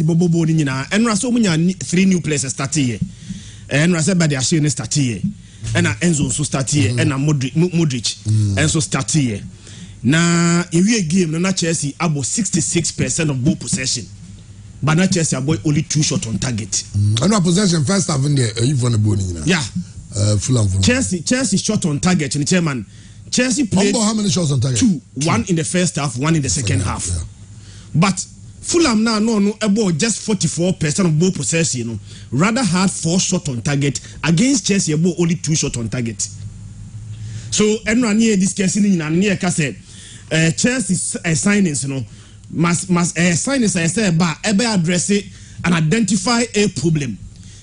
bobo ni nyina enra so munya 3 new players start here enra say bad ashe ni start here ena Enzo so start here ena Modric Enzo start here na ewie game na Chelsea abo 66% of ball possession but na Chelsea abo only 2 shots on target and possession first half in there you want the ball nyina yeah Fulham Chelsea shot on target in the chairman Chelsea played how many shots on target? 2 1 in the first half 1 in the second half but Fulham now no about just 44% of ball possession, you know, rather had 4 shots on target against Chelsea about only 2 shots on target. So everyone here discussing in and near Cassette Chelsea signings, you know, must signings I say about ever address it and identify a problem.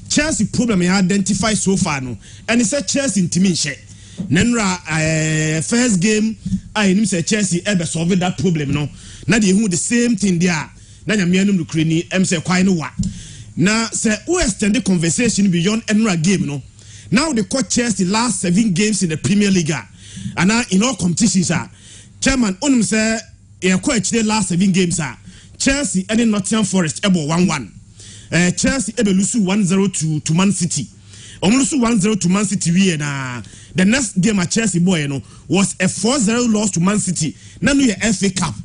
Chelsea problem I identify so far no, and it's a Chelsea intimidation. Nenra first game I him say Chelsea ever solve that problem no. Now they do the same thing there. Na nyamianum lukreni say kwai no wa na say we extend the conversation beyond Enra game no now they call Chelsea the last 7 games in the Premier League and now in all competitions chairman onum say e ko actually last 7 games Chelsea and Nottingham Forest ebo 1-1 Chelsea ebe lose 1-0 to Man City lose 1-0 to Man City we na the next game at Chelsea boy no was a 4-0 loss to Man City na no FA Cup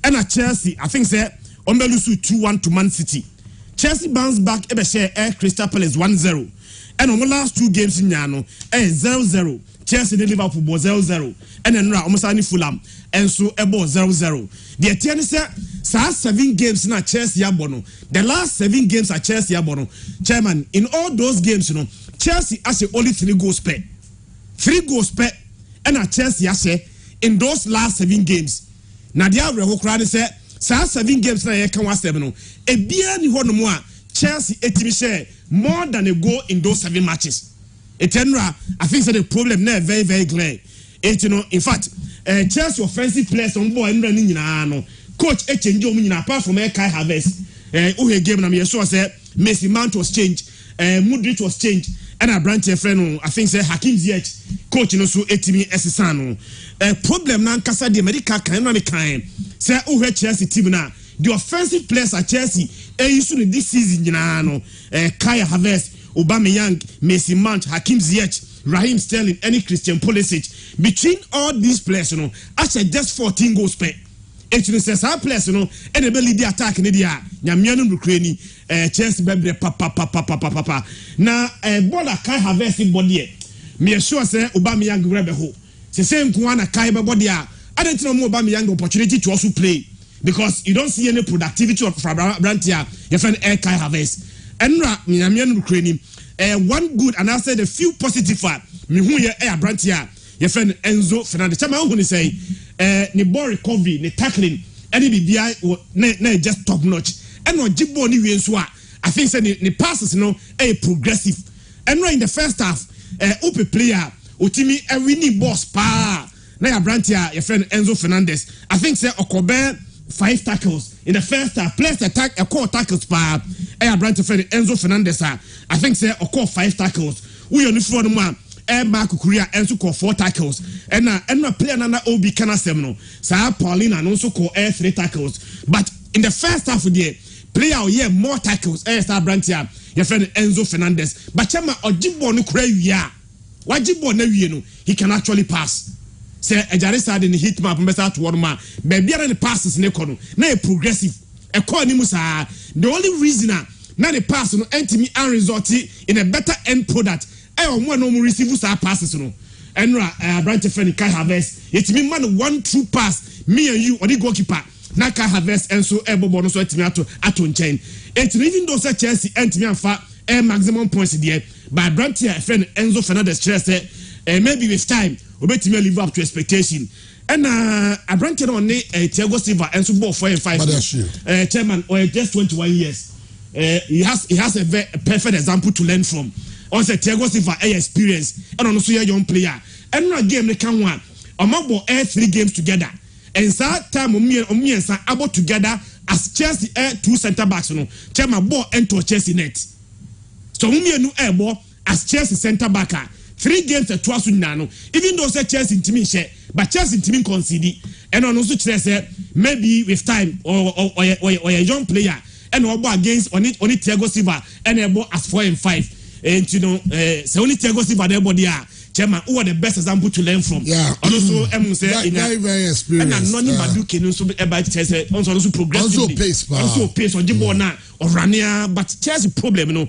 and at Chelsea I think say Ombelusu 2-1 to Man City. Chelsea bounced back ebe share Crystal Palace 1-0. And on the last 2 games in Yano, 0-0. Chelsea and Liverpool 0-0. And then Omosani Fulham and so ebo 0-0. The Etienne said 7 games na Chelsea abono. The last 7 games at Chelsea abono. Chairman, in all those games, you know, Chelsea has only 3 goals per. 3 goals per. And at Chelsea has in those last 7 games. Nadia Rehokrani said 7 games na ye kan wa 7 no e bia ni ho no mo a Chelsea etimi share more than a goal in those 7 matches etenra I think the problem na very very clear you know in fact Chelsea offensive players on board enra ni nyina no coach change o nyina apart from Kai Havertz o game na me so say Mason Mount was changed Modric was changed and a branch friend I think say Hakim Ziyech coach no so etimi esesa no problem na nkasa de medical kan na me kan say o Chelsea team na the offensive players at Chelsea used to this season no Kai Havertz Aubameyang Mason Mount Hakim Ziyech Raheem Sterling any Christian Pulisic between all these players you know actually just 14 goals per it says our players you know and the lead the attack in the nyamianum Ukraine Chelsea bebre papa na bola Kai Havertz body me sure say Aubameyang grab ho say same kuana Kai body I don't know more about Aubameyang opportunity to also play because you don't see any productivity of Brantia your friend Kai Havertz enra nyamianum Ukraine one good and I said a few positive me who ye Brantia your friend Enzo Fernandez chama who say ni ball recovery ni tackling any bibia na just top notch and no jibbo ni wi nso I think say ni passes no progressive and in the first half open player otimi winning boss pa na ya Brantia your friend Enzo Fernandez I think say Okobe 5 tackles in the first half plus attack a core tackles pa Brantia friend Enzo Fernandez I think say Oko 5 tackles we on the front man Mark Kuria also call 4 tackles and player na Obi kana semno sa Paulina also call 3 tackles but in the first half of the year player more tackles star Brantia your friend Enzo Fernandez but chama ojibo no kura wia wajibo na wie no he can actually pass say ejare side in hit map mbesa to one man be bia na passes ne kono na progressive e call ni musa the only reason na the pass no entimi and result in a better end product one no receive sa passes no enra branch friend Kai Havertz it mean man 1 true pass me and you or the goalkeeper na Kai Havertz and so ebobo no so etimi ato nchen it even though say Chelsea entimi anfa maximum points there but branch friend Enzo Fernandez Chelsea maybe with time obetimi live up to expectation and a branch on Thiago Silva and so ball 4 and 5 chairman or just 21 years he has a very perfect example to learn from. Also Thiago Silva experience and also a young player and no game they can one among 3 games together and that time me and about together as Chelsea 2 center backs no chairman ball enter Chelsea net so me and no ball as Chelsea center back 3 games at twice no even though say Chelsea team share but Chelsea team concede and on also say maybe with time or a young player and obo against only Thiago Silva and ebo as 4-5 and you know say only Thiago Silva there body chairman who are the best example to learn from also say very experienced and noni Maduke no so about Chelsea also progressively also pace on the na or Rania but Chelsea problem no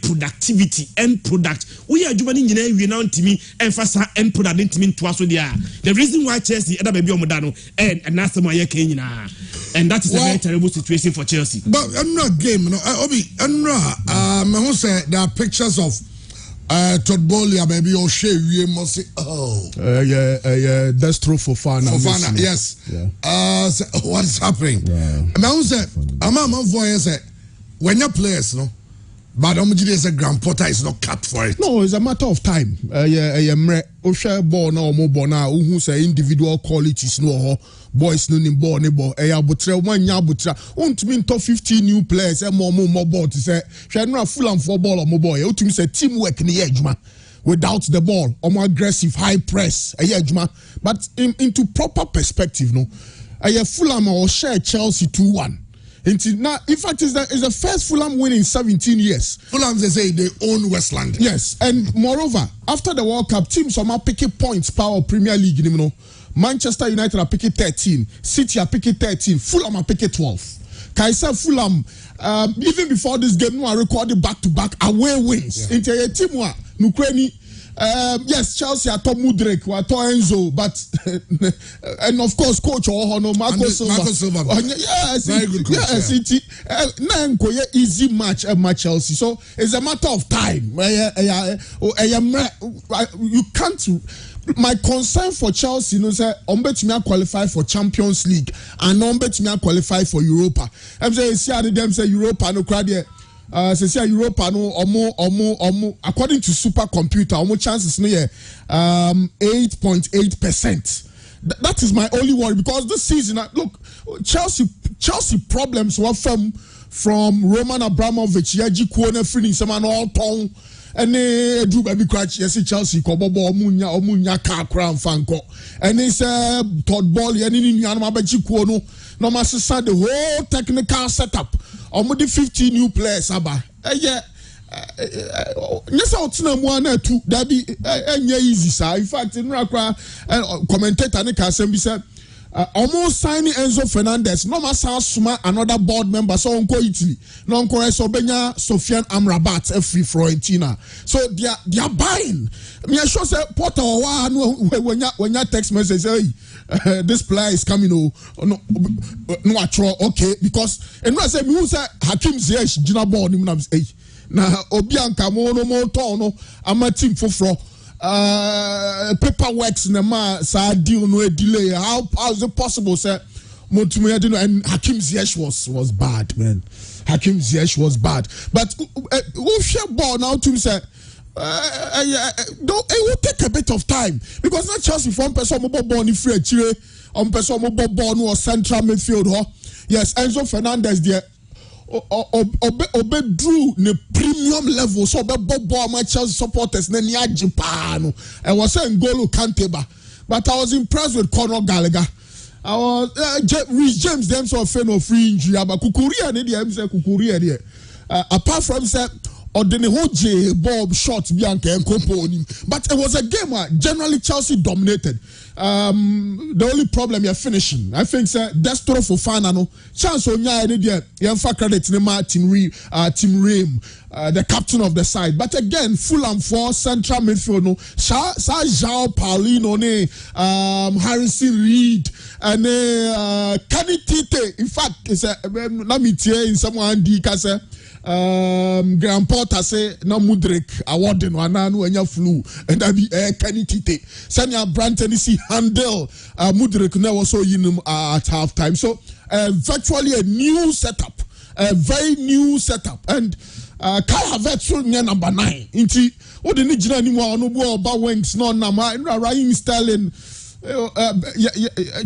productivity end product we are doing we now timi emphasize end product timi to aso there the reason why Chelsea other baby omodano and that's my and that is a very terrible situation for Chelsea. But I'm not game, no. Obi, I'm not. I say there are pictures of Todd Bowley, maybe O'Shea. We must say, Destro Fofana. Fofana, yes. Yeah. So what is happening? I say, I'm voice when your players, no. But say Graham Potter is not cut for it. No, it's a matter of time. O'Shea ball now, more ball now. Who say individual qualities no. Boys no nim ball ne ball butra one nya butra won't mean top 15 new players more ball to say she no full and for ball or more boy to say teamwork ne adwuma without the ball or more aggressive high press adwuma but into proper perspective no Fulham or share Chelsea 2-1 now in fact is the first Fulham win in 17 years. Fulham they say they own West London. Yes, and moreover after the World Cup teams are picking points power Premier League you know. Manchester United are picking 13, City are picking 13, Fulham are picking 12. Kaisa Fulham, even before this game, I recorded back-to-back away wins. Into a team Nukreni, yes, Chelsea are top Mudrik, are top Enzo, but and of course, coach Marco Silva. Yes, very good coach. Yes, easy match Chelsea. So it's a matter of time. You can't. My concern for Chelsea, say, Ombetumi qualify for Champions League and Ombetumi qualify for Europa. I'm saying, them say Europa no crowd here. Say Europa no omo according to supercomputer, omo chances no 8.8%. That is my only worry because this season, look, Chelsea problems were from Roman Abramovich, Yaji Kuone, Free Seman all tongue. And do baby crash yes Chelsea kobobo omunya car crown fanko and it's Todd Bowley and in Yanamabachi Kuono no master the whole technical setup the 15 new players aba yes outsna one or two that be easy sir in fact in commentator ne ka say almost signing Enzo Fernandez. No matter suma another board member. So unko Italy. No unko Sobenya Sofian Amrabat free Fiorentina. So they are buying. Me sure say Porter when you text message hey this player is coming no okay because and I say me say Hakim Ziyech Gina board him hey na Obianka mo tono ama team foforo paperwork in the man sa deal no delay how is it possible sir and Hakim Ziyech was bad man. Hakim Ziyech was bad but who share ball now to say it will take a bit of time because not Chelsea for one person mobile ball ni free chire on person mobile ball no central midfield yes Enzo Fernandez there Obe drew the premium level so obe bobo my Chelsea supporters na ni Japan I was saying N'Golo Kante but I was impressed with Conor Gallagher. I was Reece James them so fan of free injury but Kukuria ne dey say Kukuria there apart from say or the whole J Bob shot Bianca and Company but it was a game where generally Chelsea dominated. The only problem you're finishing. I think Destro Fofana no chance on ya credit Tim Ream, the captain of the side. But again, Fulham for central midfield no João Paulino Harrison Reed and Kenny Tite. In fact, it's let me tell you someone Dika Graham Potter say na Mudrik awarding wananu enya flu and that be Kenny Tite. Sanya Branton see handle Mudrik now also yinum at half time. So virtually a new setup, a very new setup. And Kai Havertz number 9. Inti what the nijina ni mo no bo ba wings no na Raheem Sterling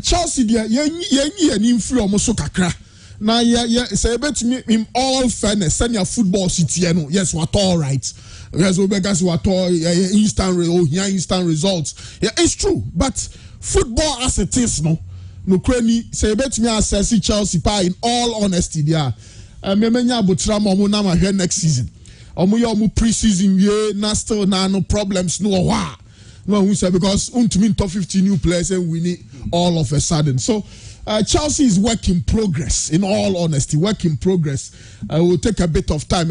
Chelsea dia yenyi ani mfiri omo kakra. Now, say about me in all fairness, send your football city. Yes, what all right. Yes, Obegas what all instant results. Yeah, it's true. But football as it is, no cranny. Say about me assess Chelsea in all honesty, yeah. memenya abotra ma omo na ma hwe next season omo ye omo pre-season we na still na no problems no wa no who say because untumi top 50 new players and we need all of a sudden. So Chelsea is work in progress, in all honesty, work in progress. It will take a bit of time.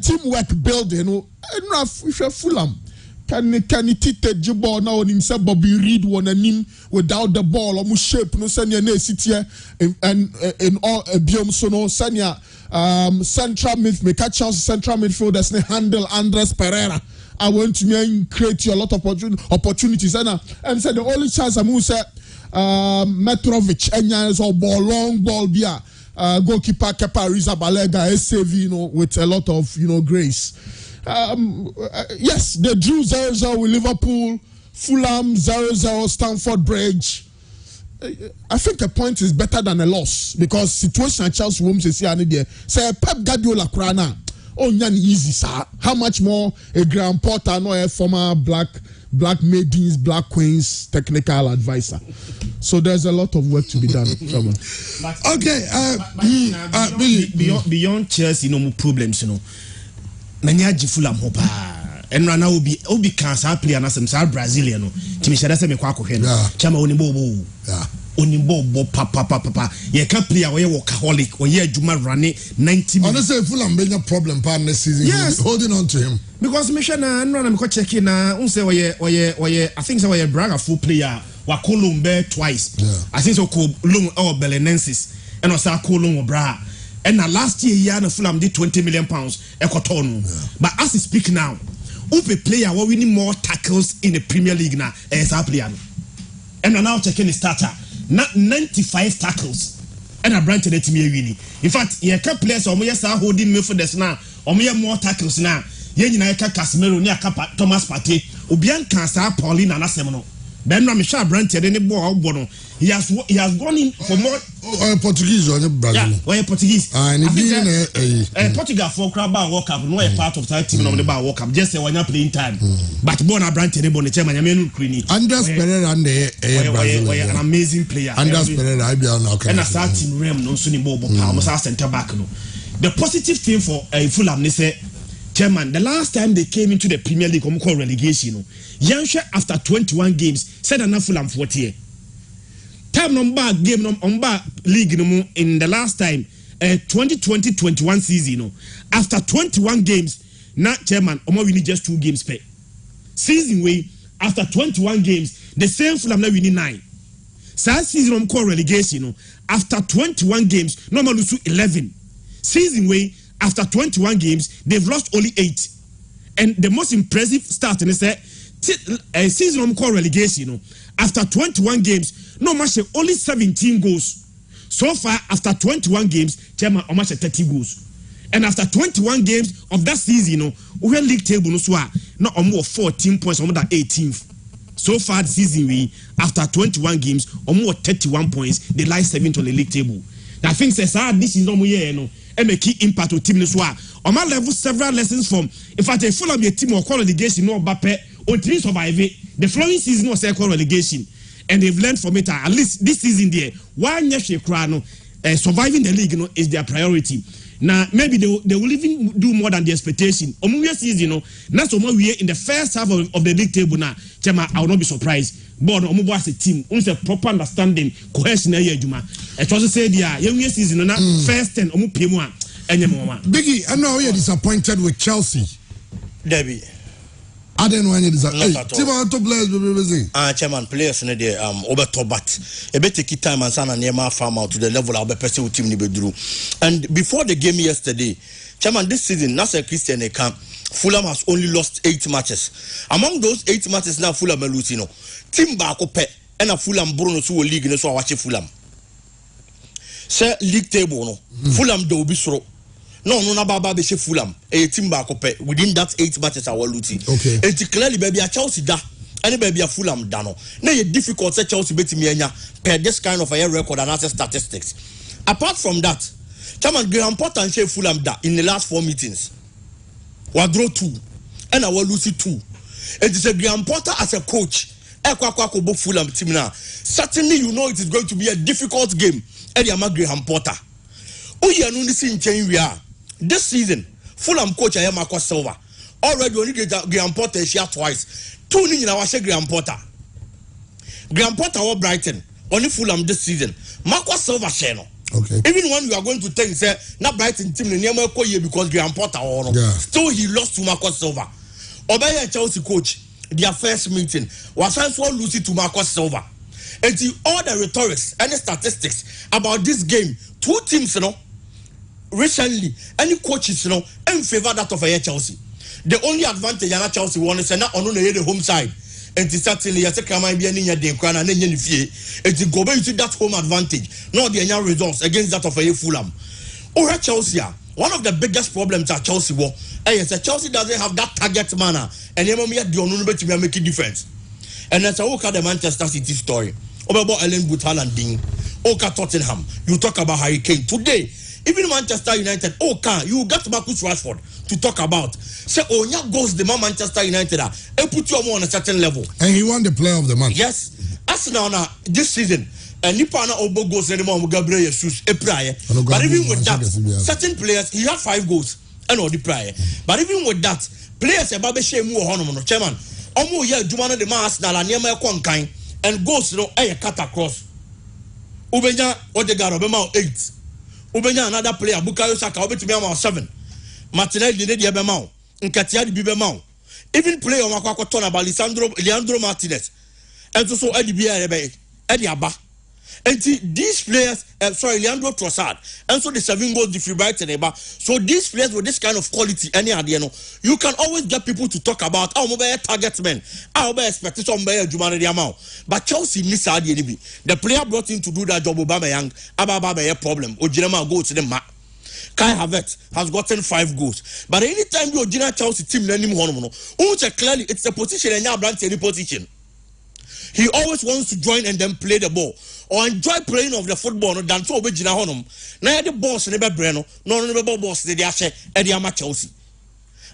Teamwork building. Fulham. Can it take the ball now and himself Bobby Reed one and him without the ball or shape no send your sit here and in all biome so no send your central midfield Chelsea central midfielders handle Andres Pereira. I want to create you a lot of opportunities and said the only chance I'm say Mitrovic and so ball long ball beer goalkeeper Kepa Arrizabalaga save with a lot of grace. Yes, they drew 0-0 with Liverpool, Fulham 0-0, Stamford Bridge. I think a point is better than a loss because situation at Chelsea Rooms is here. Say Pep Guardiola Krana. Oh, easy, sir. How much more a Graham Potter, no a former black maidens, black queens technical advisor. So there's a lot of work to be done. Okay. Beyond Chelsea, no more problems, Nanya Fulham hopa and rana obi cancer player na some Brazilian no timishada se me kwa kohwe no chama onimbo papa ye can player we workaholic or ye adwuma run 90 minutes. Honestly Fulham been a problem part next season. Yes. Holding on to him because me sure na me ko check na unse oye I think so oye Braga full player wa Colombe twice. I think so Colombe or Belenenses and also Colombe Bra. And last year, Fulham did £20 million But as we speak now, Upe player we need more tackles in the Premier League now. Player. And now checking the starter. Not 95 tackles. And I branch it to me really. In fact, you can players or holding midfielders now, or more tackles now. Yenaka Casemiro, Niaka Thomas Partey, Ubian Cancer, Pauline and Asemino. Ben Ramisha branch any ball bono. He has gone in for more Portuguese or Brazil. Yeah, Portuguese. Portugal for Crabba World Cup, no part of that team on the bar World Cup, just when you're playing time. But Bona Brandt and Bonnet, and Yamenu Queenie. Andres Pereira and an amazing player. Andres Pereira, I be on and a starting Rem, no Sunny Bobo, Palmas and Tobacco. The positive thing for Fulham, they say, Chairman, the last time they came into the Premier League, called relegation, Yansha after 21 games said enough Fulham 40. Time number game number league in the last time 2020-21 season after 21 games not Chairman we need just 2 games per season way after 21 games the same Fulham now winning 9 season call relegation after 21 games normally lose 11 season way after 21 games they've lost only 8 and the most impressive start in the season call relegation after 21 games no match only 17 goals. So far, after 21 games, Chairman almost 30 goals. And after 21 games of that season, we league table no almost 14 points, almost 18th. So far this season, we after 21 games, almost 31 points, they lie 7th on the league table. I think this is no more and a key impact of team this on my level, several lessons from if I full of your team or call relegation no Mbappe or 3 survive it. The following season was call relegation. And they've learned from it at least this season there. Why surviving the league is their priority. Now maybe they will even do more than the expectation. Season, that's what we are in the first half of the league table now. I will not be surprised. But as a team, we have proper understanding, cohesion. It was said young season first 10 Biggie, I know you're disappointed with Chelsea. Debbie. I didn't want you to say, Chairman, players in the over Tobat. A better key time and son and Yama farm out to the level of the person team Nibedru. And before the game yesterday, Chairman, this season, Nasser Christian camp, Fulham has only lost 8 matches. Among those 8 matches now, Fulham and Lucino. Team Bakope and a Fulham Bruno to a league in so watch Fulham. Say league table, no. Fulham do be so. No, Baba Beshe Fulham, a team back up within that 8 matches our looting. Okay. It's clearly baby a Chelsea da, and baby a Fulham dano. Now you difficult to Chelsea beating me per this kind of a record and answer statistics. Apart from that, Chairman Graham Potter and Shea Fulham da in the last 4 meetings. We draw 2, and our Lucy 2. It is a Graham Potter as a coach Ekwakwa Fulham team now. Certainly you know it is going to be a difficult game. Eddie Graham Potter. Oye no see in change we are. This season, Fulham coach Marco Silva. Already only Graham Potter share twice. 2 in our Graham Potter. Graham Potter or Brighton. Only Fulham this season. Marco Silva share no. Okay. Even when we are going to think say not Brighton team in Niamako because Graham Potter or no. Still he lost to Marco Silva. Obey Chelsea coach. Their first meeting was also losing to Marco Silva. And all the rhetorics and the statistics about this game, 2 teams, you know, recently, any coaches, you know, in favor that of Chelsea. The only advantage that Chelsea won is not on the home side. And certainly, yes, come and be any day, and then you it go back to that home advantage, not the any results against that of Fulham. Or Chelsea, one of the biggest problems at Chelsea was, Chelsea doesn't have that target manner, and they to make a difference. And that's a look at the Manchester City story. About Ellen Buthaland Ding, Oka Tottenham. You talk about Harry Kane today. Even Manchester United, you got Marcus Rashford to talk about. Say, goes the man Manchester United and put you on a certain level. And he won the player of the month. Yes. Arsenal now this season, and Nipana Obo goes anymore with Gabriel Jesus, a prior. But even with that, certain players, he had 5 goals and all the prior. But even with that, players about Shemu Honoman, Chairman, almost yeah, Jumana the Arsenal and Yama Kwankai, and goes to cut across. Ubenya Odegaard Obama 8. Ubenya another player, Bukayo Saka, Obetimiama 7. Martinelli Nedi Abemao, Nkatia di Bibemao. Even player Makako Tona about Leandro Martinez. And so Eddie Bia Eddie Abba. And these players, Leandro Trossard, and so the 7 goals defibrillator. So these players with this kind of quality, any idea, you can always get people to talk about our mobile target men, our mobile expectation by Jumani amount. But Chelsea miss the player brought in to do that job. Obama Young, Ababa a problem. Ojinama go to the mat. Kai Havertz has gotten 5 goals. But anytime you original Chelsea team learning clearly it's a position and now branch any position. He always wants to join and then play the ball or enjoy playing of the football than so original honum. Now the boss never Breno, no boss they are Eddie Chelsea.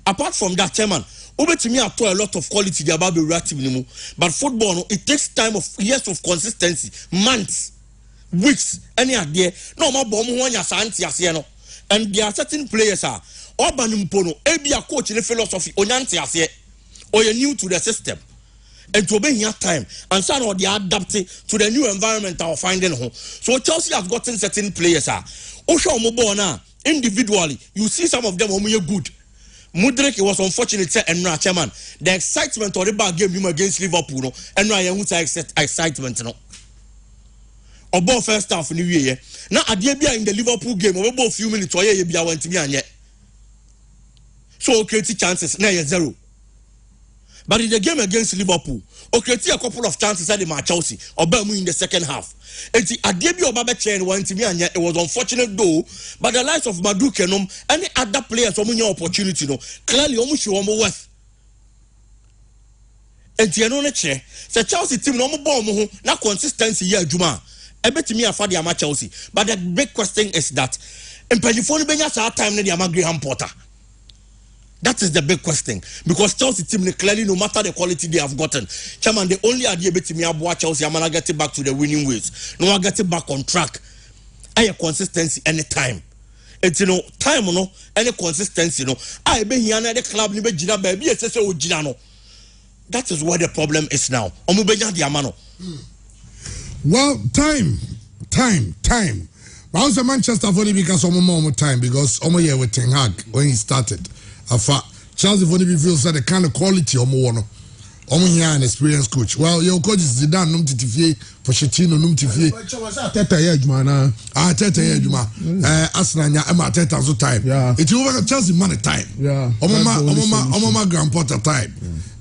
Apart from that, chairman, over to me I told a lot of quality the about the but football it takes time of years of consistency, months, weeks, any idea. No more bomb one ya santi asiano. And there are certain players are Obanumpono, be a coach in the philosophy, Onyanti as or you're new to the system. And to obey your time and some of they are adapting to the new environment are finding home. So Chelsea has gotten certain players are Osho Mobona individually. You see some of them who are good. Mudrik was unfortunate and now chairman. The excitement of the bad game against Liverpool and now you excitement no. About first half new year. Now Adebia in the Liverpool game about a few minutes or ye be a went to me and yet. So creative chances now 0. But in the game against Liverpool, a couple of chances at the Chelsea or Birmingham in the second half. And the Adebi or Baba Chen went to me and yet it was unfortunate though. But the likes of Maduke and any other players or any opportunity clearly almost show more worth. And the chair, the Chelsea team no more na consistency here Juma. I bet me a father ama Chelsea. But the big question is that in Pelifoni Benya sa time na the Graham Potter. That is the big question because Chelsea team clearly no matter the quality they have gotten, chairman the only idea bet me about Chelsea I'm gonna get it back to the winning ways. No one get it back on track. Any consistency anytime. It's time any consistency I be here na the club ni be jina baby say o jina no. That is where the problem is now. Omo be jan di amano. Well, time. But also Manchester only because more time because Omo here with Ten Hag when he started. Chelsea only feels that the kind of quality Omo here an experienced coach. Well, your coach is Zidane num titifie for Pochettino num titifie. Teta ye adwuma na. Teta ye adwuma. Arsenal nya Teta so time. Yeah. It over Chelsea money time. Yeah. Omo Graham Potter time.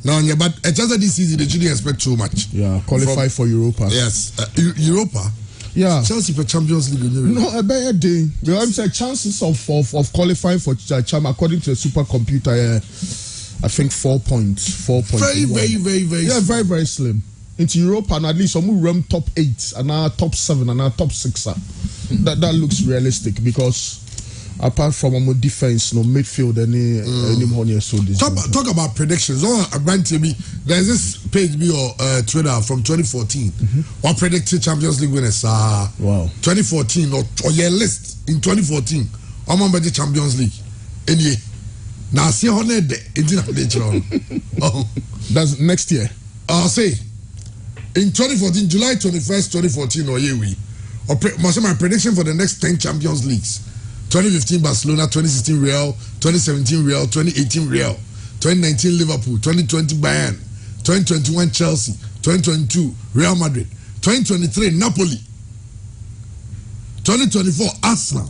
No, yeah, but Chelsea this season they shouldn't expect too much. Yeah, qualify for Europa. Yes, Europa. Yeah, Chelsea for Champions League. No, a better day. I'm saying chances of qualifying for Champions according to the supercomputer. I think 4 points. Very. Yeah, very slim. Into Europa and at least some room top 8 and now top 7 and now top 6. That looks realistic because apart from our defense, no midfield, any money so this. Talk about predictions. Oh, there's this page me or Twitter from 2014. What predicted Champions League winners? Wow. 2014 or your list in 2014. I'm on the Champions League. Anyway, now see how that's next year. I'll say in 2014, July 21st, 2014, or year we. My prediction for the next 10 Champions Leagues. 2015 Barcelona, 2016 Real, 2017 Real, 2018 Real, 2019 Liverpool, 2020 Bayern, 2021 Chelsea, 2022 Real Madrid, 2023 Napoli, 2024 Arsenal.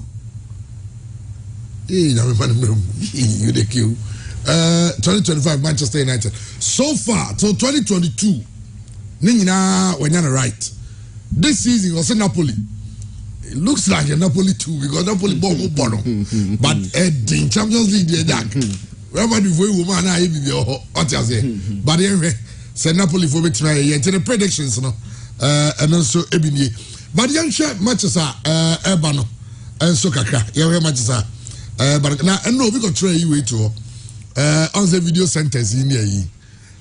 Hey, you the queue. 2025 Manchester United. So far, till 2022, Nina Wenyana right. This season was Napoli. It looks like a Napoli too because Napoli bought bottom. But in Champions League, they're dark. Remember the way woman I be what I say. But anyway, say Napoli for me tonight. The predictions, and also Ebini. But young share matches are Ebano and Sokaka. Young matches are. But now I know we got try you to on the video centers in here.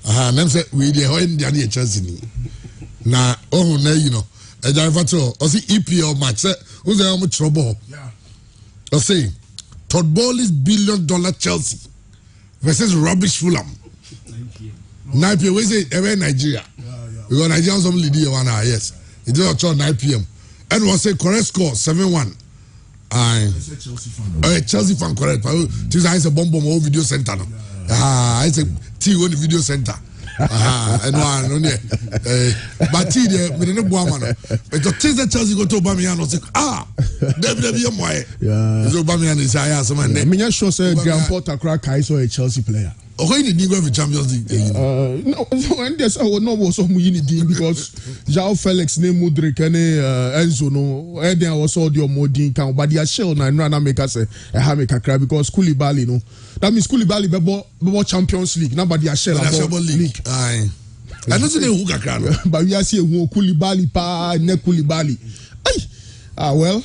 And say we the whole Indian Chelsea. Now, oh, now you know. I see EPL match. Who's the much trouble? Yeah. I say Todd Bowley's $1 billion Chelsea versus rubbish Fulham. 9 p.m. Where's it? Nigeria. Because Nigerians only do 1 hour. Yes. It is at 9 p.m. And was a correct score 7-1. Chelsea fan correct. This is a bomb video center. I say T1 video center. And one but T there me no boa man but the things that Chelsea go to Aubameyang say WWE moye so Aubameyang is higher so man me sure say Graham Potter crack is a Chelsea player. Okay, you need go for Champions League. No, and there's no was some unity because João Felix, ne Mudrik, and Enzo no. And there was all the Modin count, but the shell na run make us a hamika cry because Koulibaly no. That means Koulibaly bebo Champions League. Now, but the shell league. Aye. I don't say who can but we are saying who Koulibaly pa ne Koulibaly. Well,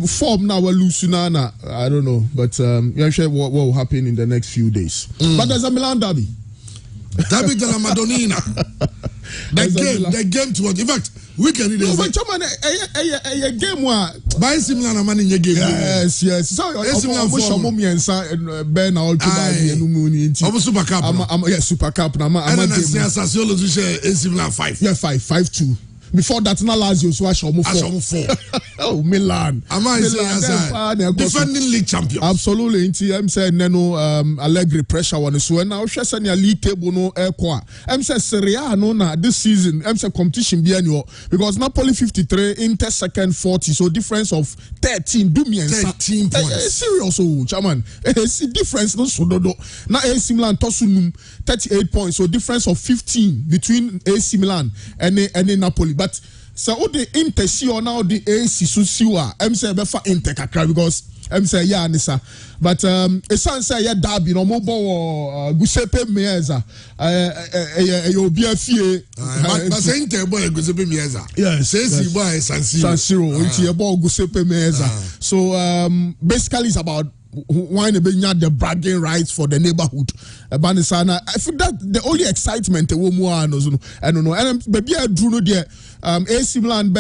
form now we're losing now. I don't know, but I'm sure what will happen in the next few days. But there's a Milan derby. Derby de la Madonnina. The game to what? In fact, we can read it. But a game where by similar na man in your game. Yes. So Ben all to buy Super Cup. Yeah, Super Cup. I'm similar 5. Yeah, 5-2. Before that, now Lazio so Ashomo 4. Oh, Milan. Defending league champion. Absolutely. I'm saying no Allegri pressure on so now she say your league table no airqua. I'm saying Serie A no na this season. I'm saying competition be annual because Napoli 53, Inter second 40, so difference of 13. Do me and 13 points. Serious, oh, chairman. See difference no so do. Now AC Milan tosunum 38 points, so difference of 15 between AC Milan and Napoli. But so the Inter see or now the AC so siwa. I'm say befa Inter kakra because I'm say yeah nisa. But it's say yeah derby no mobile Giuseppe Meazza. You be a fear. But say Inter boy Giuseppe Meazza. Yes. Say boy San Siro. It's about Giuseppe Meazza. So basically it's about why the bragging rights for the neighborhood. Banisana, I feel that the only excitement I don't know. And maybe I drew no there. AC Milan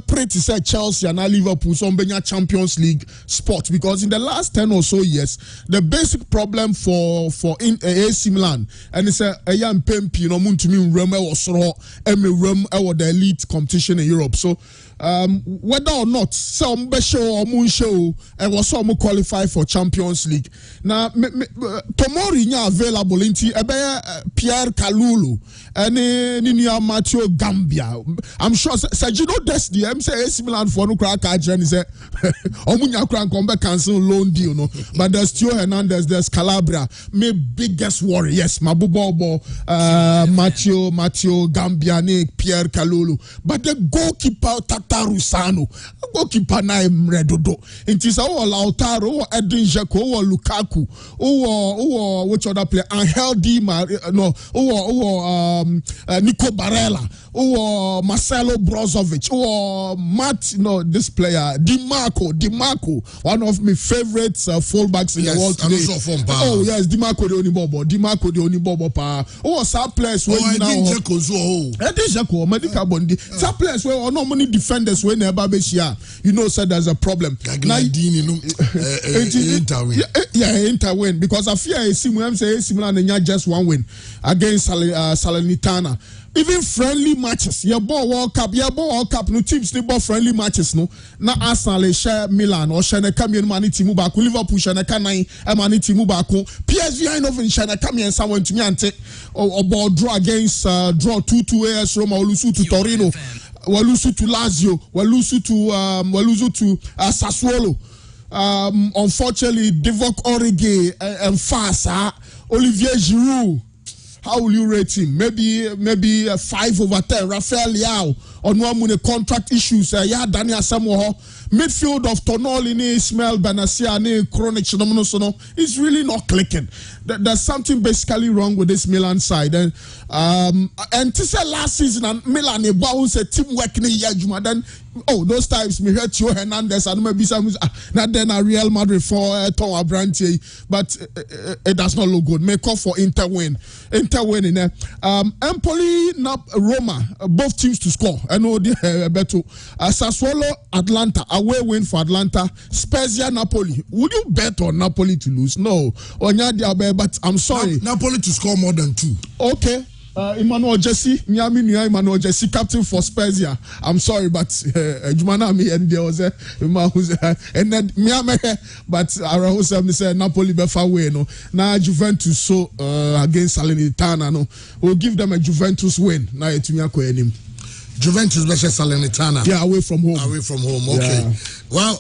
pretty say Chelsea and Liverpool so Champions League spot because in the last 10 or so years the basic problem for AC Milan and it's a young pempi no muntumi rem was raw the elite competition in Europe. So whether or not some show or moon show and was some qualify for Champions League. Now tomorrow available in Pierre Kalulu and Mathieu Gambia. I'm sure Sajino Destiny say AC Milan for no crack and say Omunya Crank come back cancel loan deal no. But there's Tio Hernandez, there's Calabria, my biggest worry. Yes, Mabubobo, Mathieu Gambia, Pierre Kalulu. But the goalkeeper Tatarusano, goalkeeper Naim Redodo. It is our Lautaro, Edwin Dzeko, Lukaku, which other player? Angel Di Maria, no, Nico Barella, Marcelo Brozovic, this player, DiMarco, one of my favorite fullbacks in the world today. Oh yes, DiMarco the only bobo. Oh, some players where you now. Medical bondi. Some players where no many defenders when never be here. You know, said there's a problem. Interwin because I fear AC Milan just one win against Salernitana. Even friendly matches, your ball World Cup, no teams they ball friendly matches no. Na Arsenal share Milan or share Kamian mani timu baku, Liverpool share Kanai mani timu baku. PSV I know in share Kamian someone to me ante or ball draw against draw 2-2 AS Roma, Walusu to Torino, Walusu to Lazio, Walusu to Sassuolo. Unfortunately, Divock Origi and Fasa, Olivier Giroud. How will you rate him? Maybe 5/10. Rafael Leao on one contract issues. Daniel Samoa. Midfield of Tonoli, Ismail Benacia, Chronic Sono. It's really not clicking. There's something basically wrong with this Milan side. And to say last season, and Milan, who's a teamwork in the then those times me hurt Theo Hernandez and maybe some not then a Real Madrid for Tom Abrantier, but it does not look good. Make up for Inter win in there. Empoli, Roma, both teams to score. I know they better. Sassuolo, Atlanta, away win for Atlanta. Spezia, Napoli. Would you bet on Napoli to lose? No. But I'm sorry. Napoli to score more than 2. Okay. Emmanuel Jesse, Emmanuel Jesse, captain for Spezia. I'm sorry, but Jumana me and there was and then but Arahus said Napoli befa way no. Now Juventus so against Salernitana no. We'll give them a Juventus win. Now it's Miako Juventus versus Salernitana. Yeah, away from home. Okay. Yeah. Well,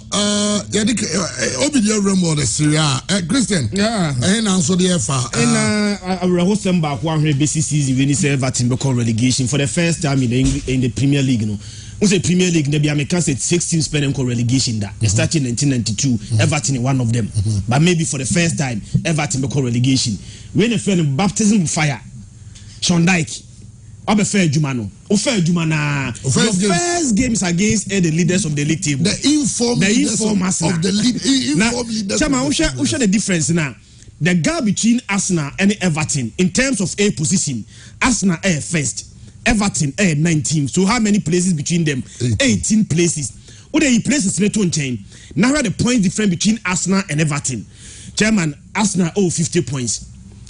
Obidia Remo the Syria. Christian. Yeah. And also the FA. And I host them back 100 basis season when he said Everton become relegation for the first time in the Premier League. No, who's the Premier League? They be American said 6 teams spend them relegation. That they started in 1992. Everton is one of them. But maybe for the first time, Everton become relegation. When they fell in baptism of fire, Sean Dyke. Your first games against the leaders of the league table. The informed leaders of the league. Chama, who show the difference now? The gap between Arsenal and Everton in terms of a position. Arsenal are first, Everton are 19. So how many places between them? 18 places. What are the places in the chain? Now the point difference between Arsenal and Everton. Chairman, Arsenal 50 points,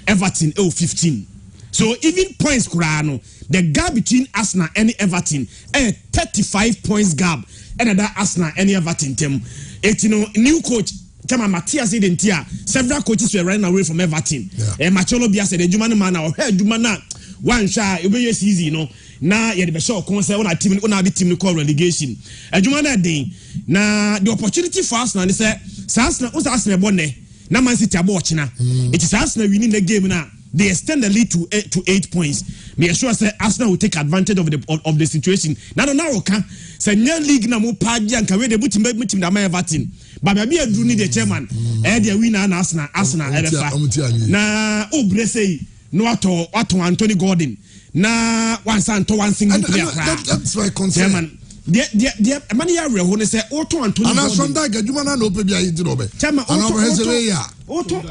Everton 15. So even points kurano, the gap between Arsenal and Everton 35 points gap. And that Arsenal and Everton team. New coach Chama Matthias Identia, several coaches were running away from Everton. And Macholo Bia said the Jumana man or hey Jumana one shot it was easy, Now you be sure concern on a team on the team call relegation. And Jumana day now the opportunity for Arsenal they say Arsenal was Arsenal bonne. Now Man City abochina. It is Arsenal winning the game now. They extend the lead to 8 points. Me sure say Arsenal will take advantage of the situation. Now okay. Say new league na mo party and can we the team that may Everton. But maybe I do need the chairman. The winner and Arsenal na Obrese no ato Anthony Gordon. Na one single player. That's my concern. Chairman. The money I read say Otto Anthony Gordon. And Sunday Jumana no be a dinobe. Chairman Otto.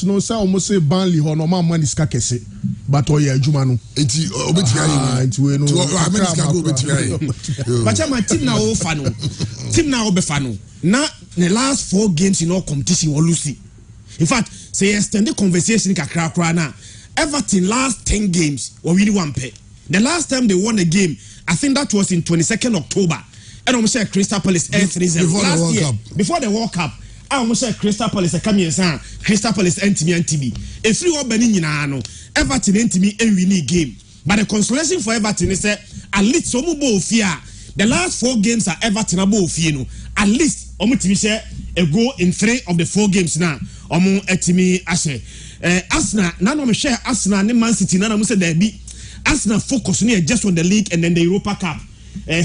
No say almost say Burnley ho no man is kakese. But Juma no. Eti obeti we no. But my team now fano. Team now be fano. Now the last 4 games in all competition or Lucy. In fact, say extend the conversation kakra na. Everton last 10 games were really one pay. The last time they won a game, I think that was in 22nd October. And almost said Crystal Palace 3-0 last year. Before the World Cup. I almost said Crystal Palace come here, Crystal Palace NTB. If you are Benin, Everton NTB and winning game. But the consolation for Everton is that at least some more fear. The last 4 games are Everton above fear. At least a goal in 3 of the 4 games now. Omo etimi ashe. Arsenal, none of share Arsenal and Man City, none of them there be. Arsenal focus just on the league and then the Europa Cup.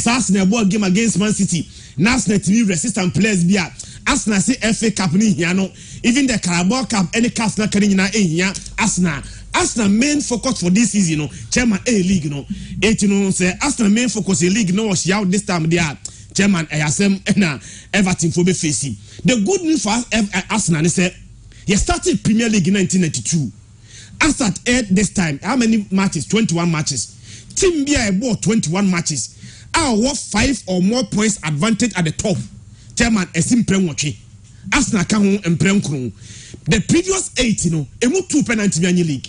Arsenal ball game against Man City. Arsenal to resistant players be Arsenal say FA Cup ni here no. Even the Carabao Cup any cups na carrying na here Arsenal Arsenal main focus for this season, you know, chairman A League, you know, say Arsenal main focus a league, you know, was out this time there. Chairman ASM and Everton for be facing. The good news for Arsenal is that he started Premier League in 1992. As at this time, how many matches? 21 matches. Team B bought 21 matches. I want 5 or more points advantage at the top. Chairman Esim Premwachi. Arsenal can and Premkru. The previous 8, you know, emu 2 penalty in the league.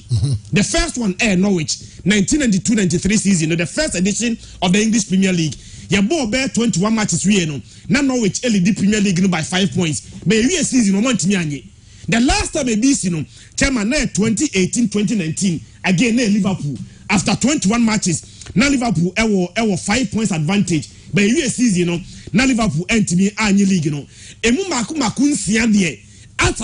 The first one, Norwich, 1992-93 season, you know, the first edition of the English Premier League. Your ball bear 21 matches, we know. Now Norwich LED Premier League by 5 points. But we season, the last time a beast, you know, Chairman, 2018-2019, again, Liverpool. After 21 matches, now Liverpool, 5 points advantage. But we season, you know, now Liverpool enter me any league, you know. Emu makun siande. At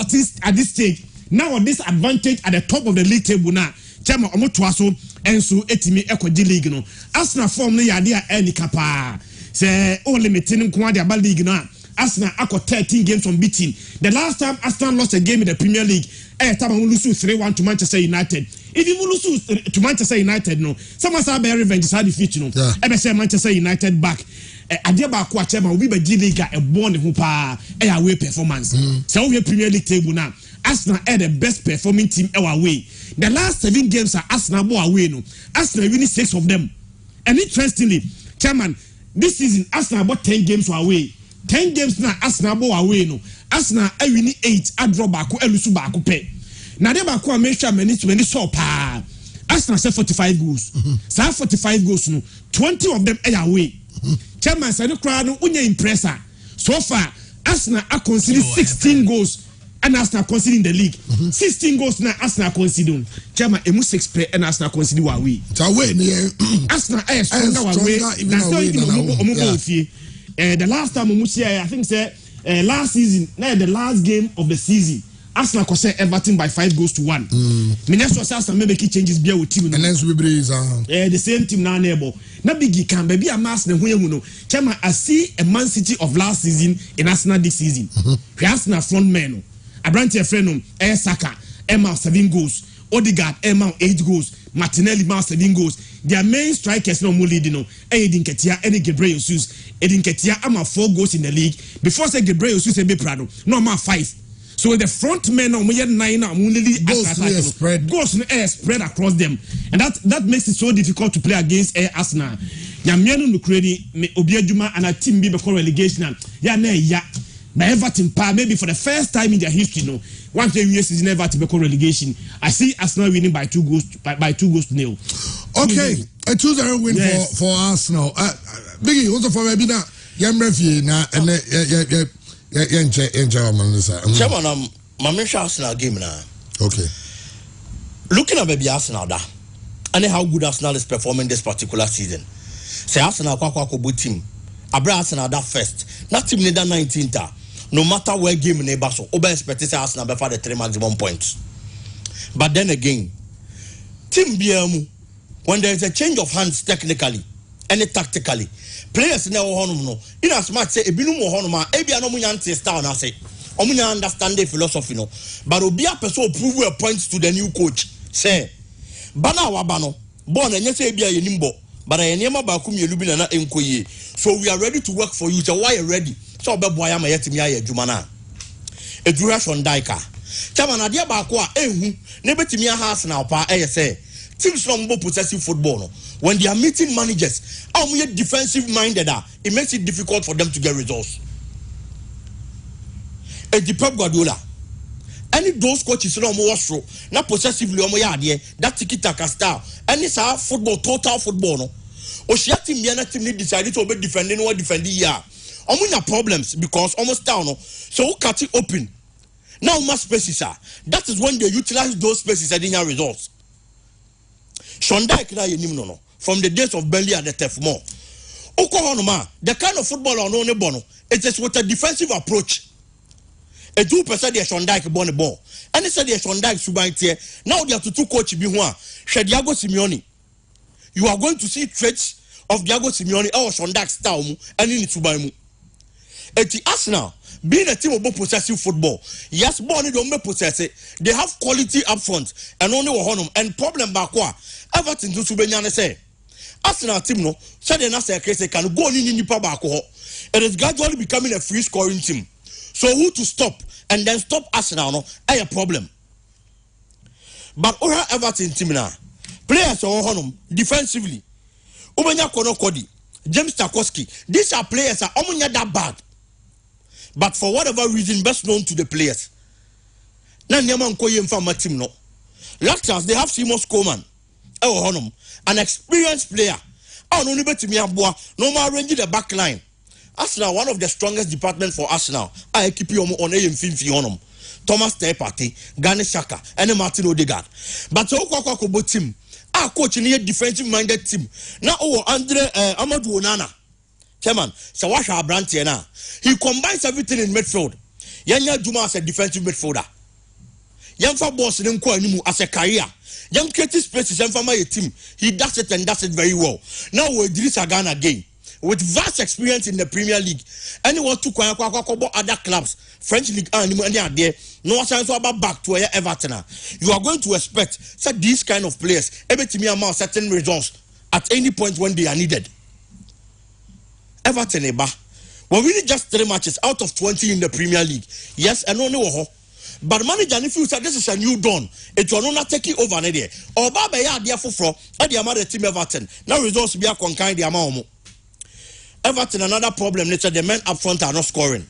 this stage, now this advantage at the top of the league table now. Chairman Omotuaso and so etimi ekodi league no. Arsenal form no yade a any kapa. Say only limiting kwa the league no. Arsenal akọ 13 games unbeaten. The last time Arsenal lost a game in the Premier League, time we lose 3-1 to Manchester United. If you lose to Manchester United no, someone say be revenge side defeat no. Ebe say Manchester United back. Adia ba ko chairman we be league a born ho pa away performance. So we Premier League table now. Arsenal are the best performing team away. The last 7 games are Arsenal ball away no. Arsenal winning 6 of them. And interestingly, chairman, this season Arsenal bought 10 games away. 10 games now Arsenal ball away no. Arsenal are winning 8, a draw back, elusu back pay. Now they back make sure many so pa. Arsenal say 45 goals. So 45 goals no. 20 of them are away. Chairman said, "No, unya impressor. So far, Arsenal are conceding 16 goals, and Arsenal conceding the league. 16 goals now Arsenal conceding. Chairman, emu 6 play and Arsenal conceding away. Arsenal are stronger away. The last time I think say last season, now the last game of the season. Arsenal could say Everton by 5-1. Minnesota Arsenal maybe changes beer with team. And then the same team now neighbor. Na bigi can baby a mass na who no. Chairman, I see a Man City of last season in Arsenal this season. We Arsenal front man. A branch of friend Saka, Emma 7 goals. Odegaard, Emma 8 goals. Martinelli, 7 goals. Their main strikers no more leading no. Edin Ketia, any Gabriel Jesus. Edin Ketia, I'm 4 goals in the league. Before say Gabriel Jesus be Prado. No, I'm 5. So the front men on 9 goals spread across them, and that makes it so difficult to play against Arsenal. Yamiano Nukredi, Obiaduma, and a team be before relegation. Ya by Everton maybe for the first time in their history, no. Once the US is never to become relegation. I see Arsenal winning by 2 goals by 2 goals to 0. Okay, a 2-0 win for Arsenal. Biggie, also for maybe now. Yamrefi na and Chairman, my Arsenal game now. Okay. Looking at baby Arsenal da, and how good Arsenal is performing this particular season. Say Arsenal kwa good team. Abra Arsenal that first. Not team neither 19 ta. No matter where game neighbor so over expect say Arsenal before the 3 maximum points. But then again, team BMU, when there is a change of hands technically and tactically, players now no in as much say ebinu mo honoma ebia no munyante style na say omunya understand the philosophy no but obia person prove a point to the new coach say bana waba no born enye say ebia ye nimbo but enema ba kum yelu bi na enkoye so we are ready to work for you so why you ready so obeboa ya ma yetimi aye adwuma na edura shondaika chama na dia ba ko a ehu na betimi aha Arsenal pa say teams from possessive football no. When they are meeting managers, defensive minded, it makes it difficult for them to get results. And the Pep Guardiola, any those coaches no more throw, not possessively that tiki-taka style, any football, total football no. Oshiati Miana team decided to be defending or defending here. Omunya problems because almost down no. So cut it open. Now more spaces are. That is when they utilize those spaces and their results. Shondaik na yenim no. From the days of Burnley and the Tefmo. Okohonoma, the kind of football on the bono, it is with a defensive approach. A 2% de Shondaik born the ball. And they said the Shondaik Subaite. Now they have to 2 coach Bihua, Diego Simeone. You are going to see traits of Diego Simeone or Shondaik style and in Subaimu. At the Arsenal, being a team of possessive football, yes, Bonnie don't make possess it. They have quality up front and only Honum and problem back. Everton to Subenian say. Arsenal team no, said the Nasa case can go in Nipa back. It is gradually becoming a free scoring team. So who to stop and then stop Arsenal no a problem. But Ora Everton team now, players on Honum defensively. Ubenya Kono Kodi, James Tarkowski, these are players are only that bad. But for whatever reason, best known to the players. Now Nyaman Koye Mfama team no. Last they have Simon Coleman, Honum, an experienced player. Oh no, no more range the back line. Arsenal, one of the strongest departments for Arsenal. I keep you on AM50 Honum. Thomas Tepati, Gane Shaka, and Martin Odegaard. But so Kobo team. Our coach in a defensive minded team. Now Andre Amadou Onana. Chairman, Sawasha Brantiana. He combines everything in midfield. Yanya Juma as a defensive midfielder. Yamfa boss in Nkwanimu as a career. Yam creative spaces and for my team. He does it and does it very well. Now we're Idrissa Gana again. With vast experience in the Premier League. Anyone to other clubs, French League and there. No chance about back to Everton. You are going to expect such these kind of players every team amount certain results at any point when they are needed. Everton well, really just 3 matches out of 20 in the Premier League. Yes, and only but manager, if you say this is a new dawn, it will not take it over there. Or Baba ya dia fufro, and the amount team Everton. Now results be a conkind the amount. Everton another problem. Nature the men up front are not scoring.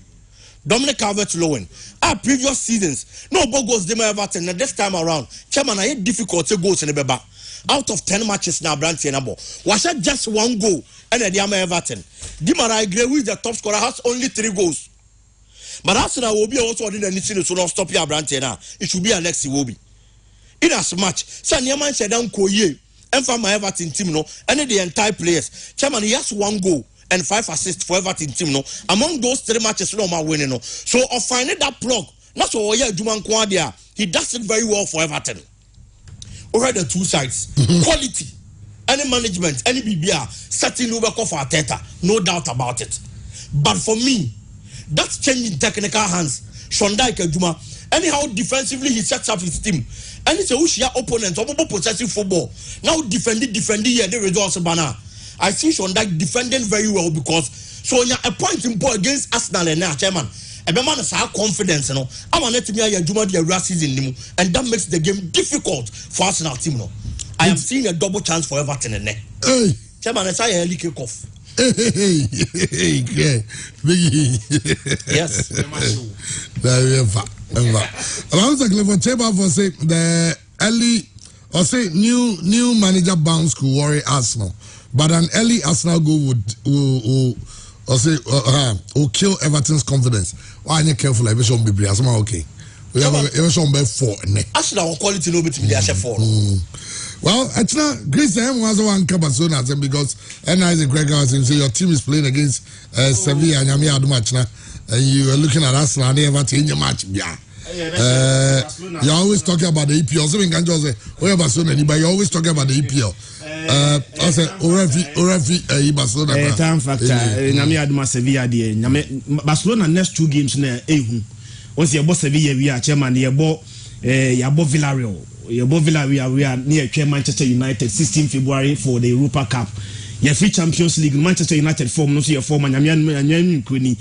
Dominic Calvert-Lewin. Our previous seasons, no ball goals them Everton. And this time around, Chairman, I had difficult to goals in the Beba. Out of 10 matches now, Branty and Abo. Was that just 1 goal? And the Yama Everton. Dimara Gray, who is the top scorer, has only 3 goals. But Arsenal will be also in the initiative to not stop your Branty now. It should be Alexi Wobi. In as much, Sanyaman said, Koye, and from my Everton team, no, and the entire players. Chairman, he has 1 goal and 5 assists for Everton team, no. Among those 3 matches, no more winning, no. So, of finding that plug, that's what Juman Kwadia, he does it very well for Everton. Over the 2 sides, quality, any management, any BBR, setting over for Arteta, no doubt about it. But for me, that's changing technical hands. Shondai Juma, anyhow, defensively, he sets up his team. And it's a Ushia opponent, or possessive football. Now, defending, the results of Bana. I see Shondai defending very well because so a point in ball against Arsenal and now, Chairman. A man has confidence, you know. I'm going to let Juma the last season, and that makes the game difficult for Arsenal team. No, I am seeing a double chance for Everton and hey, Chairman, I saw a early kick off. Hey, yes. I was like for table for say the early or say new manager bounce could worry Arsenal, but an early Arsenal goal will kill Everton's confidence. Why are you careful? I wish on be okay. We have a show on 4. Arsenal quality no bit to be 4. Well, it's not Chris was one Cabasona because and Isaac Gregor was saying your team is playing against Sevilla and Yami Adumachna, and you are looking at Arsenal and Everton in your match. Yeah. You're always talking about the EPL. So we can just say, where Barcelona, but you're always talking about the EPL. I said, Orefi, Barcelona. Time factor, Yami Aduma Sevilla, Barcelona next 2 games now. Once you boss Sevilla, we are chairman, you bought Villarreal. We are near Manchester United 16 February for the Europa Cup. Your free Champions League, Manchester United form, no see your form, and Yamian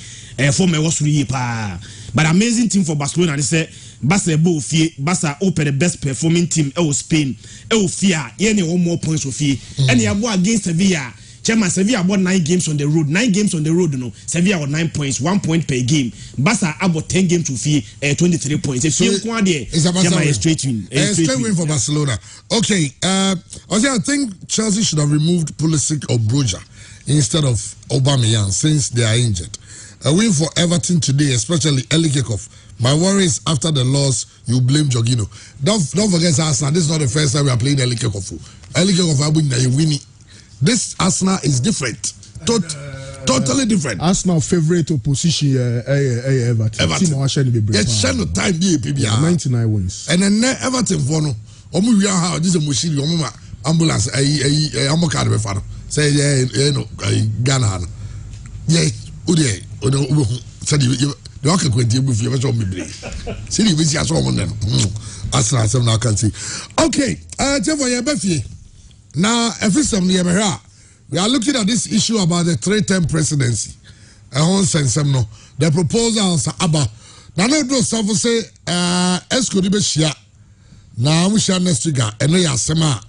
former was really pa. But amazing team for Barcelona. They say Barca open the best performing team in Spain. Fear, any 1 more points of fear. And you go against Sevilla. Chairman, Sevilla about 9 games on the road. 9 games on the road, no. Sevilla got 9 points, 1 point per game. Barca about 10 games to fee 23 points. If you it's a straight win. Straight win for Barcelona. Okay, I think Chelsea should have removed Pulisic or Broja instead of Aubameyang since they are injured. A win for Everton today, especially early kickoff. My worry is after the loss, you blame Jorginho. Don't forget Arsenal. This is not the first time we are playing early kickoff. Early kickoff, I win, you win. This Arsenal is different. Totally different. Arsenal favorite opposition Everton. Yes, time be 99 wins. And then Everton for no. We are how this is machine. Ambulance. I'm a card father. Say Ghana. Yeah. Said The okay kwenti bu fie be so mebre. See the we aso mo dem. Asra asem na kan see. Okay, Jeff on your befie. Now, we are looking at this issue about the 3-term presidency. The proposals are about. Now, some say, Esco de Beshia. Now, we shall next week, and we are sema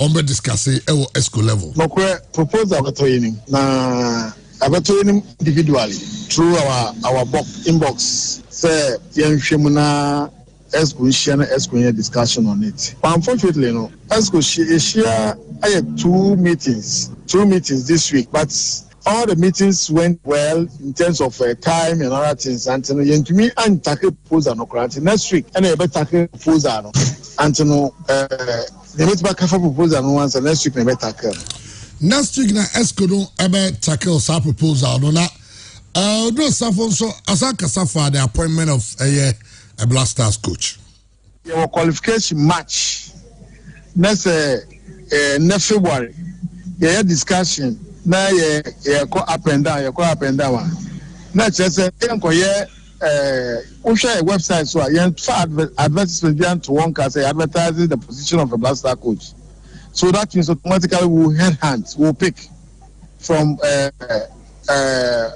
on the discussing Esco level. No, proposal of training. Now, about training individually through our inbox. Say, young Shimuna. Esco discussion on it. But unfortunately, no, Esco share I had two meetings this week, but all the meetings went well in terms of time and other things. And to me, and tackle proposal no grant next week, and I better tackle proposal. And to know the meet back for proposal no once, and next week I better tackle. Next week na Esco don't ever tackle sa proposal no na. No suffer so asaka suffer the appointment of a Blasters coach. Your qualification match next February. Yeah, discussion. Now go up and down. You go up and down. Now just say we share a website so advertisement to one can say advertising the position of a Blaster coach. So that means automatically we'll headhunt, we'll pick from I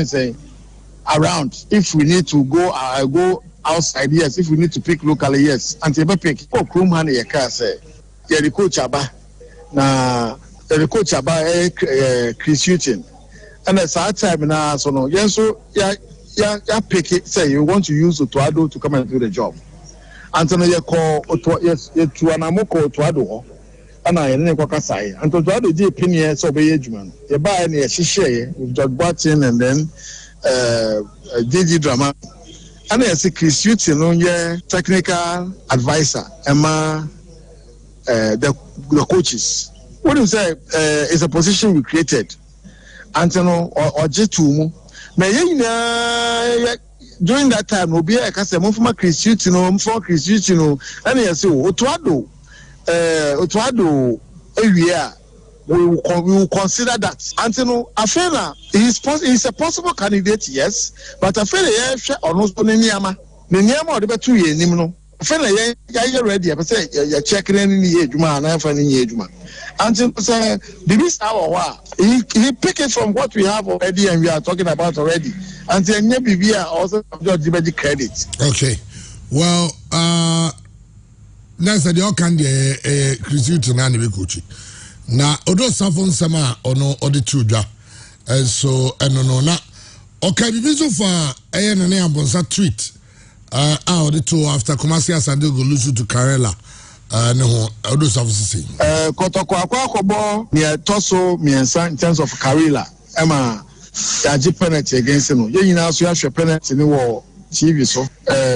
say around. If we need to go outside, yes. If we need to pick locally, yes. And if we pick, Krum Hani Yaka say, yeah, the coach aba na the coach aba Chris Hutton. And at that time now, so no, yes, so yeah, pick it. Say you want to use Otuado to come and do the job. And so you call yes, to Anamoko Otuado. And I didn't go say. And Otuado did opinion so be judgment. You buy any share with George Barton and then JG Drama. And I say Chris Hutton on your technical advisor, Emma, the coaches. What do you say? It's a position we created. Antono or Jetumo. During that time, we'll be a customer from Chris Hutton, for Chris Hutton, and I say, Otuado, area. We will consider that. Antono Afena is a possible candidate, yes, but Afena almost on Niama. Niama or the 2 years, Nimno. Afena, you're ready. I say, you're checking any age, man, I'm finding age, man. Antono say, this hour, he picked it from what we have already and we are talking about already. Until maybe also just give the credit. Okay. Well, that's the all can Chris Hutton and the coach. Na odo safon sama ono odi tudwa so eno na okay bibizo for na ambonsa tweet odi to after commercial Sunday go lose to Karela ne ho odo safon say kotoko akwakobo ne toso miensa in terms of Karela ema yaji penalty against no ye nyina so ya hwe penalty ni wo TV so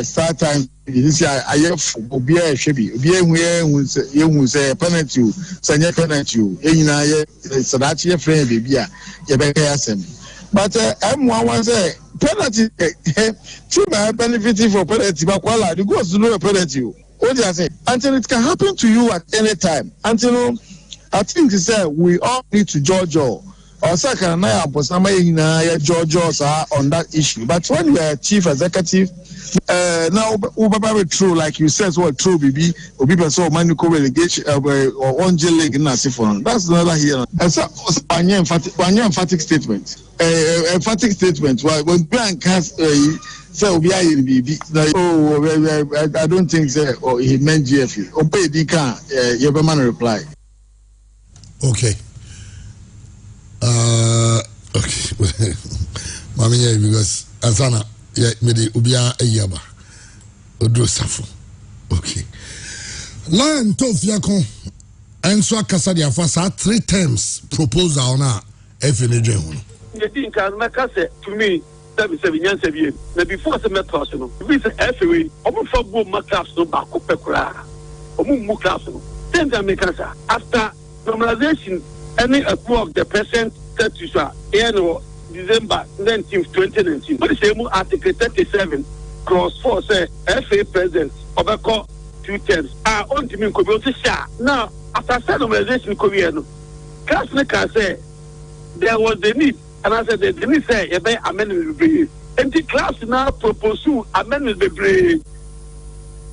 start time this year ayef obi a hwebi obi ehun say penalty sanye penalty enyina ye sadachi ye friend baby a ye be asem but M1 say penalty team benefiting for penalty but kwala the goals no penalty what do you say until it can happen to you at any time until I think he said we all need to judge or second na abosama yina ya George on that issue but when you are chief executive now Ubaba true like you said what true BB obi person man ko relegation or on jail league na sifon that's another here and so emphatic statement emphatic statement when bank has say obi ayi BB I don't think say or he meant GFU obey the can you be man reply okay. Okay. Mami yeah because Asana yeah me the ubia eyaba odo safo. Okay. Lion Tofia kon enso akasa dia fa sa 3 terms proposal na FNJ ho. You think as make say to me 7 years na before se metros no. We say FA omo for go makas no ba ko pekura. Omo mu class no. Then they make us after normalization any approve of the present status December 19th, 2019. But the same Article 37 clause 4 say FA president Obeko 2 terms. On to me could be now after said normalization Korean class can say there was the need and I said the need say amendment will be and the class class now propose amendment bebree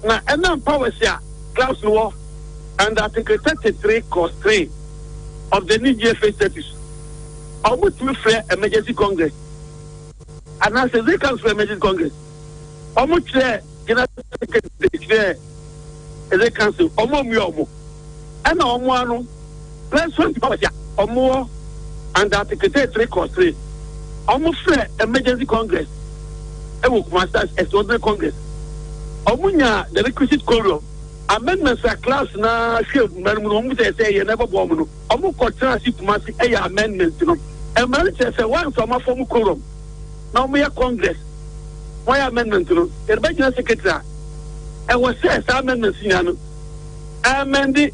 na ɛnam powers ya class no and article 33 clause 3 of the new GFA status almost to fair emergency congress and as they can for emergency congress almost there general secretary they cancel almost me almost and almost no let's want powers ya almost and article 33 clause 3 almost fair emergency congress will master extraordinary congress omunya the requisite quorum amendments are class na field manmu omu say you never bomb no omu kotra si kumasi e amendment no e man say once omu form quorum na omu ya congress why amendment no the regional secretary e was say amendments nya no amend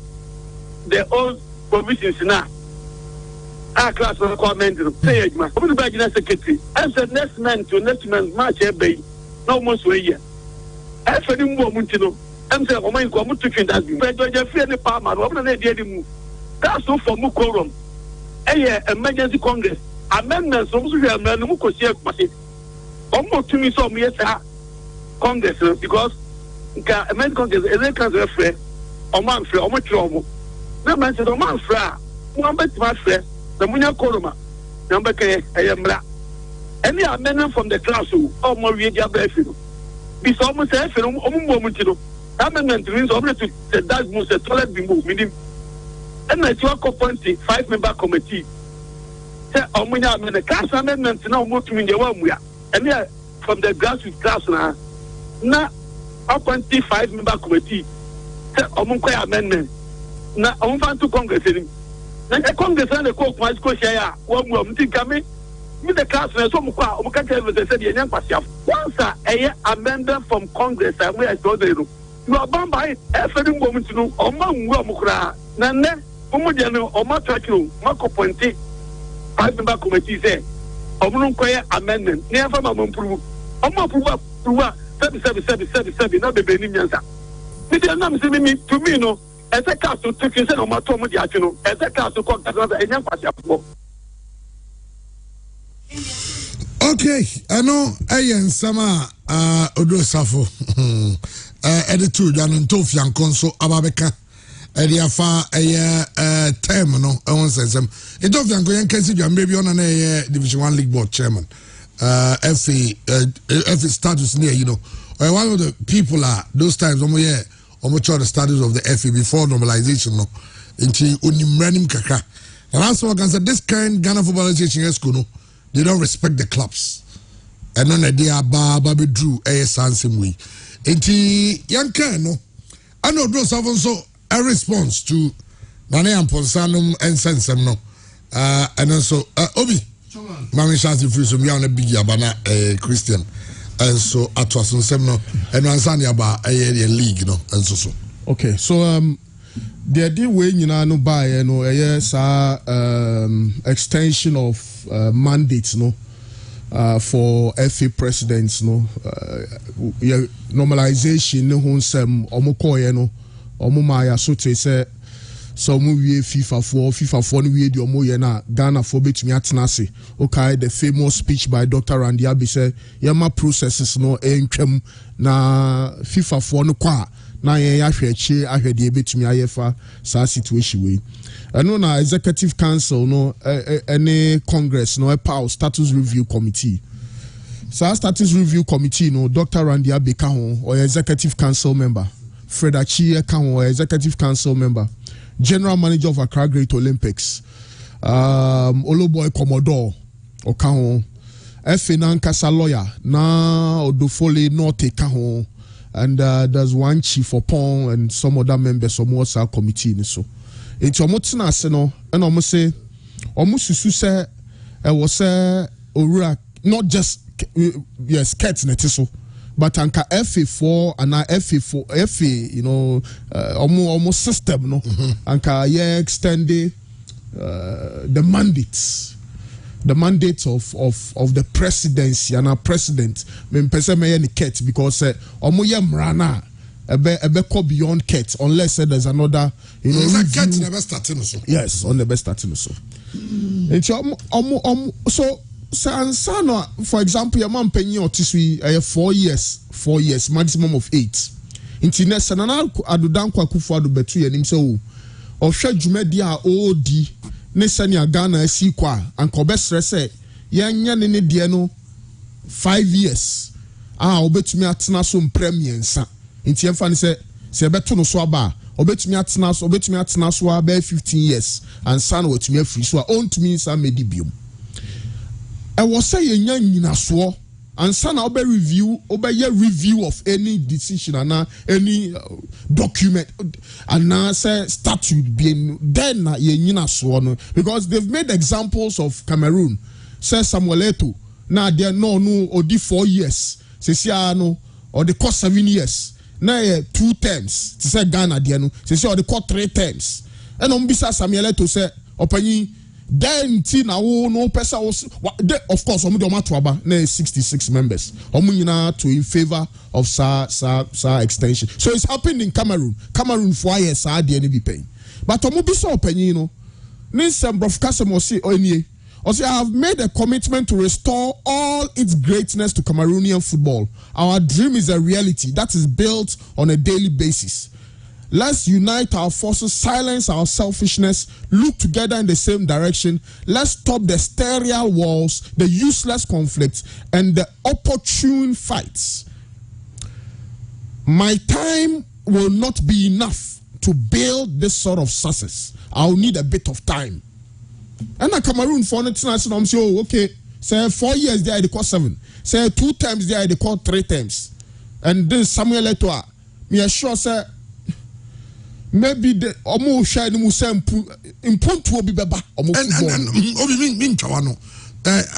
the old provisions na a class no comment no say ejuma omu the regional secretary and say next month march e bay no more so year Everton Mumutino, I'm saying, oh my God, to that. But you're free any palmer, I'm not a move. That's all for Mukorum. Emergency Congress. Amendments, also, you have no Mukosia. Almost to me, so yes, Congress, because American Congress is a cancer free, or man free, or much trouble. No man said, oh man free, one bet my friend, the Munya Koroma, number K, I am black. Any amendment from the class, or more media benefit. This almost a moment, amendment means to the that moves the toilet be moved, meaning, and I talk of 5-member committee. Say, when the class amendments now move to India, and here from the grassroots class now 5-member committee. Say, amendment. Now, I'm to Congress. Now, the Congress and the court might go share one more thing coming. With the class, once a amendment from Congress, and we are told you are bound by every woman to know among Wamukra, Nane, Umudiano, or Matraku, Marco Ponte, 5-member committee say, Omunquaya amendment, near from Amumpu, Omapu, 77, not the Benimiansa. Mr. Nam to me, no, as a castle took his own Matomo, as a castle called another young passion. Okay, I know Ayan Sama Odo Safo editor Jan Tofian Conso Ababeka Ediafa a terminal on says them. It of Yan Goyan Kensi maybe on a Division 1 League Board chairman. FA status near, you know. One of the people are those times almost the status of the FA before normalization no into Unimranim Kaka. And also I can say this kind Ghana Football Association school. They don't respect the clubs. And on a day Baby Drew a Sansim way. Enti Yankano. I know those have also a response to Nane and Ponsanum and Sensem no. And also Obi. Mami Shasi Fusum Yana Big Yabana Christian. And so at was on Semno and Ansania Ba a league no and so. Okay, so the idea way you know buy yes extension of mandates no for FA presidents no normalization no hunsem omokoye no omumaya so to say so we FIFA 4 no we di omoye na Ghana for betumi atena ase okay the famous speech by Dr. Randy Abi say yama processes no entwam na FIFA 4 no kwa na ye ahwechi ahwede betumi ayefa sa situation we eno na executive council no any congress no power status review committee so status review committee no Dr. Randy Abi ka ho or executive council member Fred Achie ka ho executive council member general manager of Accra Great Olympics Oloboy Commodore o ka ho Nankasa lawyer na Odofole Norte ka ho. And there's one chief for Pong and some other members of our committee. So it's almost no, and almost say almost say I was not just yes cats netiso, but anka FA4 and FA4 FA you know almost system no anka extended the mandates. The mandate of the presidency and our president men person may any ket because omoye mrana ebe go beyond ket unless there's another you know ket never starting so yes on the best starting so it's so Sansano, for example, your man penny or tisui 4 years, maximum of 8. Inti ne sanana adudan kwa kufu adu betu ya nimse o. Ohwe dwumadi a odi ne sania Ghana asi kwa anka obesrese yenya ne de no 5 years. Obetumi atena so mpremiensa. Inti emfa ne se beto no so aba obetumi atena so aba 15 years and san wetumi afiri so a ontumi nsa medi biom. I was saying yenya so and son review of any decision and any document and now say statute being then because they've made examples of Cameroon. Say Samuel Eto'o now they no or 4 years say no or they cost 7 years now 2 terms to say Ghana they no say or they cost 3 terms and on bisa Samuel Eto'o say opani then now no person was of course na 66 members to in favor of sa extension. So it's happening in Cameroon for years they be paying but bisa opinion no nisem brof kasem I have made a commitment to restore all its greatness to Cameroonian football. Our dream is a reality that is built on a daily basis. Let's unite our forces, silence our selfishness, look together in the same direction. Let's stop the sterile wars, the useless conflicts, and the opportune fights. My time will not be enough to build this sort of success. I'll need a bit of time. And a Cameroon for it, I'm saying, okay, say 4 years there, they cost 7. Say 2 times there, they cost 3 times. And this Samuel Eto'o, me assure, say, maybe the omo shine mu sempu impuntu obi beba omo football obi min twano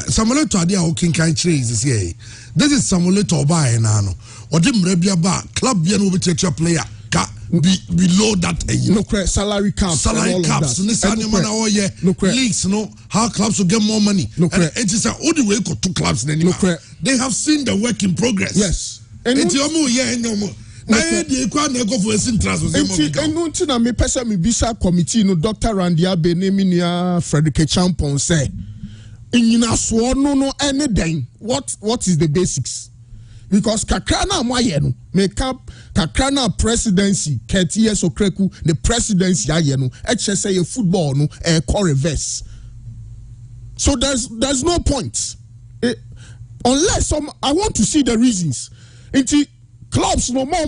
Samuel Eto'o ade a okin kan kire is here. This is Samuel Eto'o ba na no odi mrabia ba club bia no obi check player ka below that no salary caps ni sani man na oye leagues no how clubs will get more money no and it is all the way go to clubs they have seen the work in progress. Yes and omo ye enyomo na dey kwa na go for sin transfer enu na me pesa me bisa committee no Dr. Randy Abe ne minia Frederick Champon say enyina so no anything what is the basics because kakra na amaye no make up kakra na presidency 30 years okreku the presidency aye no e che say your football no call reverse so there's no point unless I want to see the reasons into clubs no more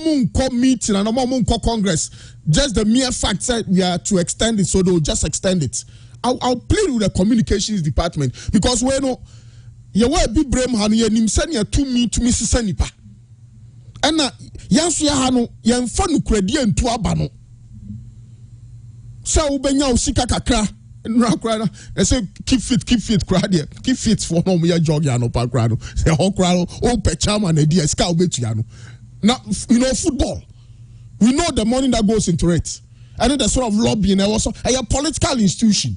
meeting and no more congress. Just the mere fact that we are to extend it, so they'll just extend it. I'll plead with the communications department because we know you will be brave and you send you to me to Mrs. Senipa. And yansu ya hano yemfanu kredi entu abano. So ubenya usika kakra. They say keep fit crowd keep fit for no me jog ya no pa crowd. Say ho crowd o pe chairman e dia ska obetu ya no. Now, you know, football, we know the money that goes into it. And then the sort of lobbying, also a political institution.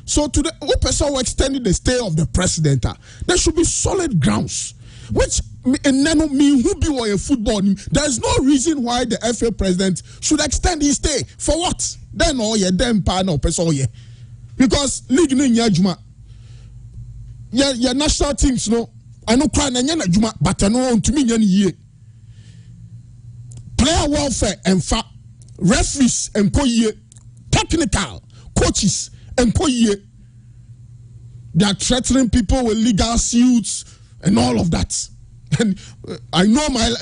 So, to the person who extended the stay of the president, there should be solid grounds. Which, and then me who be a football, there's no reason why the FA president should extend his stay. For what? Then, then, person, because, league in Yajuma, your national teams, no, I know crying and Juma, but I know to me, ye. Player welfare and referees and technical coaches and they are threatening people with legal suits and all of that. And I know my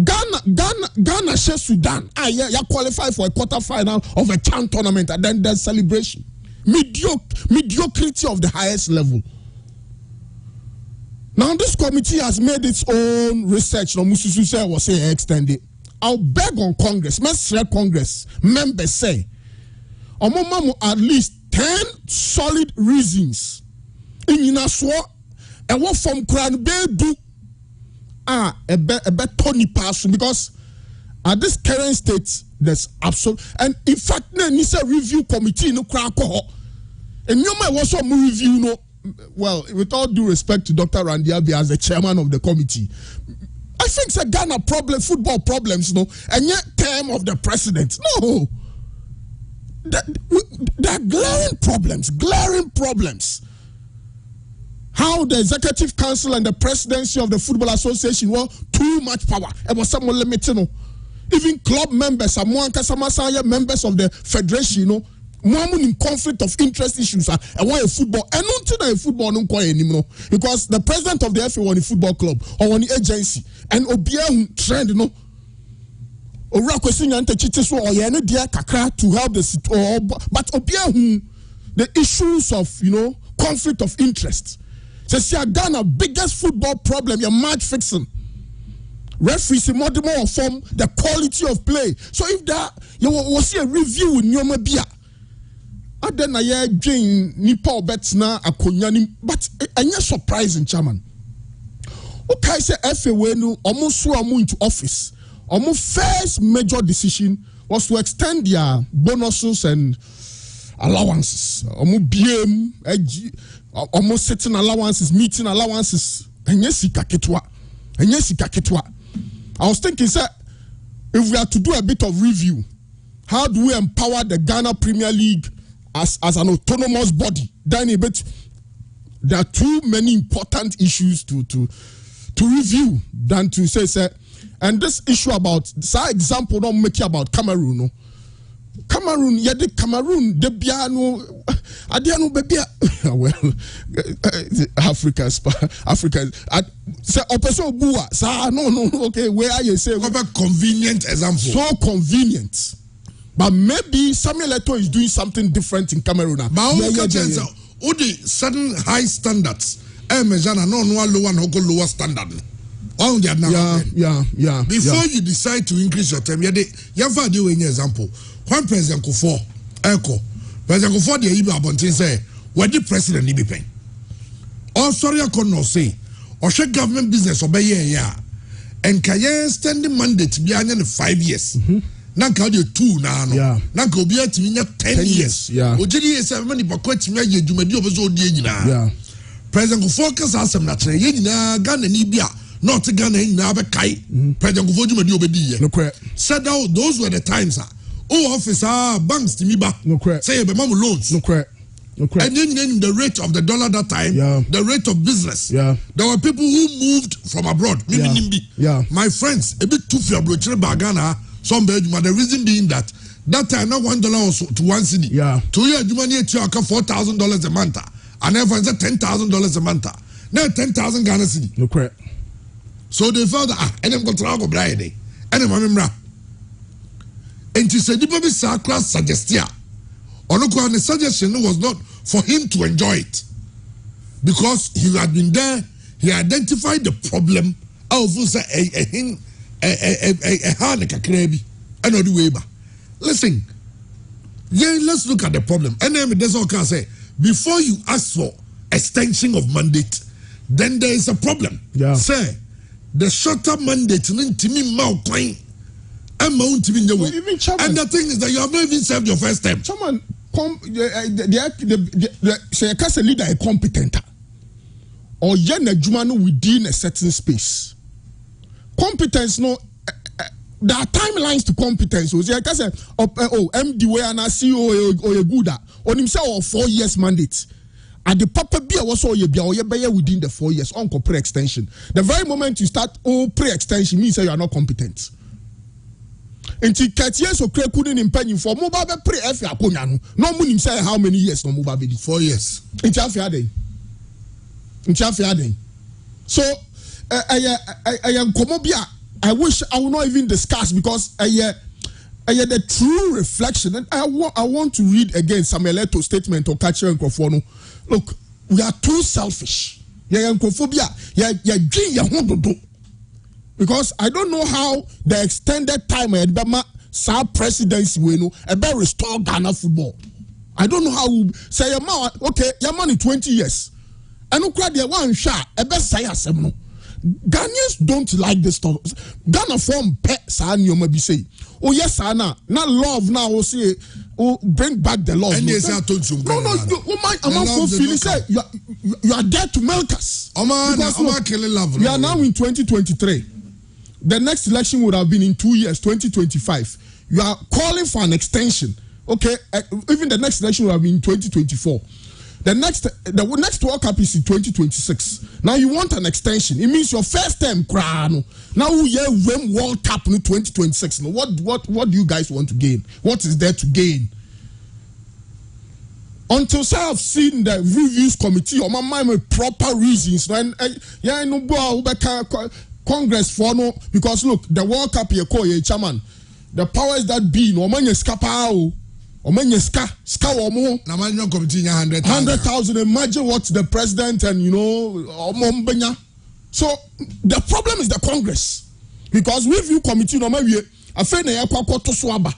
Ghana Sudan. You qualify for a quarter-final of a CHAN tournament and then there's celebration. Mediocrity of the highest level. Now this committee has made its own research. No, Mususu say was say extended. I'll beg on Congress. Let's Congress members say, at least 10 solid reasons. In Yinaswo, and what from Kran be do a bet Tony pass because at this current state there's absolute and in fact there needs a review committee no crack and you might also review no. Well, with all due respect to Dr. Randy Abe as the chairman of the committee, I think it's a Ghana problem, football problems, no, and yet term of the president. No. there are glaring problems. How the executive council and the presidency of the Football Association were too much power. It was some limiting. Even club members, members of the federation, more in conflict of interest issues. And why a football? And not a football no anymore because the president of the FA won a football club or one agency and obia trend or requesting anti-cheats or any dear kakra to help the but obia the issues of conflict of interest. So Ghana biggest football problem, your match fixing. Referees more form the quality of play. So if that you will see a review in your bia. And then I hear Jane Nipa bets na akonyani, but it's surprising, chairman. Okay, say FA no almost saw into office. Almost first major decision was to extend their bonuses and allowances. Almost BM, almost certain allowances, meeting allowances. And yes, I was thinking, sir, if we are to do a bit of review, how do we empower the Ghana Premier League as an autonomous body? Then a bit, there are too many important issues to review than to say, sir. And this issue about, say example, don't make it about Cameroon. No? Cameroon, the piano, Adiano baby. Well, Africa. Say operation bua. Say no. Okay, where are you say? What a convenient example. So convenient, but maybe Samuel Eto'o is doing something different in Cameroon. But the certain high standards. Mejana no lower no go lower standard. Yeah. Before you decide to increase your term, you have to any example. When President Kufuor, President Kufuor, the Ibe Abontin say, what the president need be paying? Or sorry, I could not say, or share government business obey yeah, and Kaya standing mandate behind 5 years. Now can you 2 now? Now go be at me 10 years. Yeah. Ojidi is a many but me you do yeah. President Kufuor has some natural Ghana Nibia. Not Ghana now be kai. President Kufuor do obedi. No correct. Said out those were the times. Officer banks to me back. No correct. Say be mom loans. No correct. And then the rate of the dollar that time, the rate of business. Yeah. There were people who moved from abroad. Yeah. My friends, a bit too few Ghana, some but the reason being that time not $1 to 1 cedi. Yeah. 2 years you money to $4,000 a month. And everyone said $10,000 a month. Now 10,000 Ghana cedi. No correct. So they felt and I'm going to travel Friday. And I'm remember. And she said, "You Sakra suggestia." Onoko, the suggestion was not for him to enjoy it, because he had been there. He identified the problem. Listen, let's look at the problem. And then there's all can say before you ask for extension of mandate, then there is a problem. Yeah. Say the shorter mandate and the thing is that you have not even served your first term. Someone say a leader a competent or yen a jumano within a certain space. Competence no there are timelines to competence. So I can say MD way and CEO or a good on himself or 4 years mandate. At the papa beer was all you be within the 4 years on pre-extension. The very moment you start pre-extension means that you are not competent. Until 30 years of couldn't impede for mobile pre-F. No money say how many years no mobile 4 years. So I am Komobia. I wish I would not even discuss because I the true reflection, and I want to read again Samuel Eto'o statement or Kachi and Kofono. Look, we are too selfish. Because I don't know how the extended time at Bama Sa presidency will about restore Ghana football. I don't know how we say okay, your money 20 years. And look at the one shot, a best say no. Ghanaians don't like this stuff. Ghana form pet san you may be say. Oh yes, Anna. Not love now. We'll say, bring back the love. You are there to milk us. We are now in 2023. The next election would have been in 2 years, 2025. You are calling for an extension. okay, even the next election will be in 2024. The next World Cup is in 2026. Now you want an extension. It means your first term crown. Now we have World Cup in 2026. Now what do you guys want to gain? What is there to gain? Until I have seen the reviews committee or my mind with proper reasons. And yeah, no Congress for no, because look, the World Cup you call your chairman. The powers that be no man skapa or man ska or more. Now man committee 100,000. Imagine what the president and so the problem is the Congress, because review committee no maybe I feel na yakwa to swaba.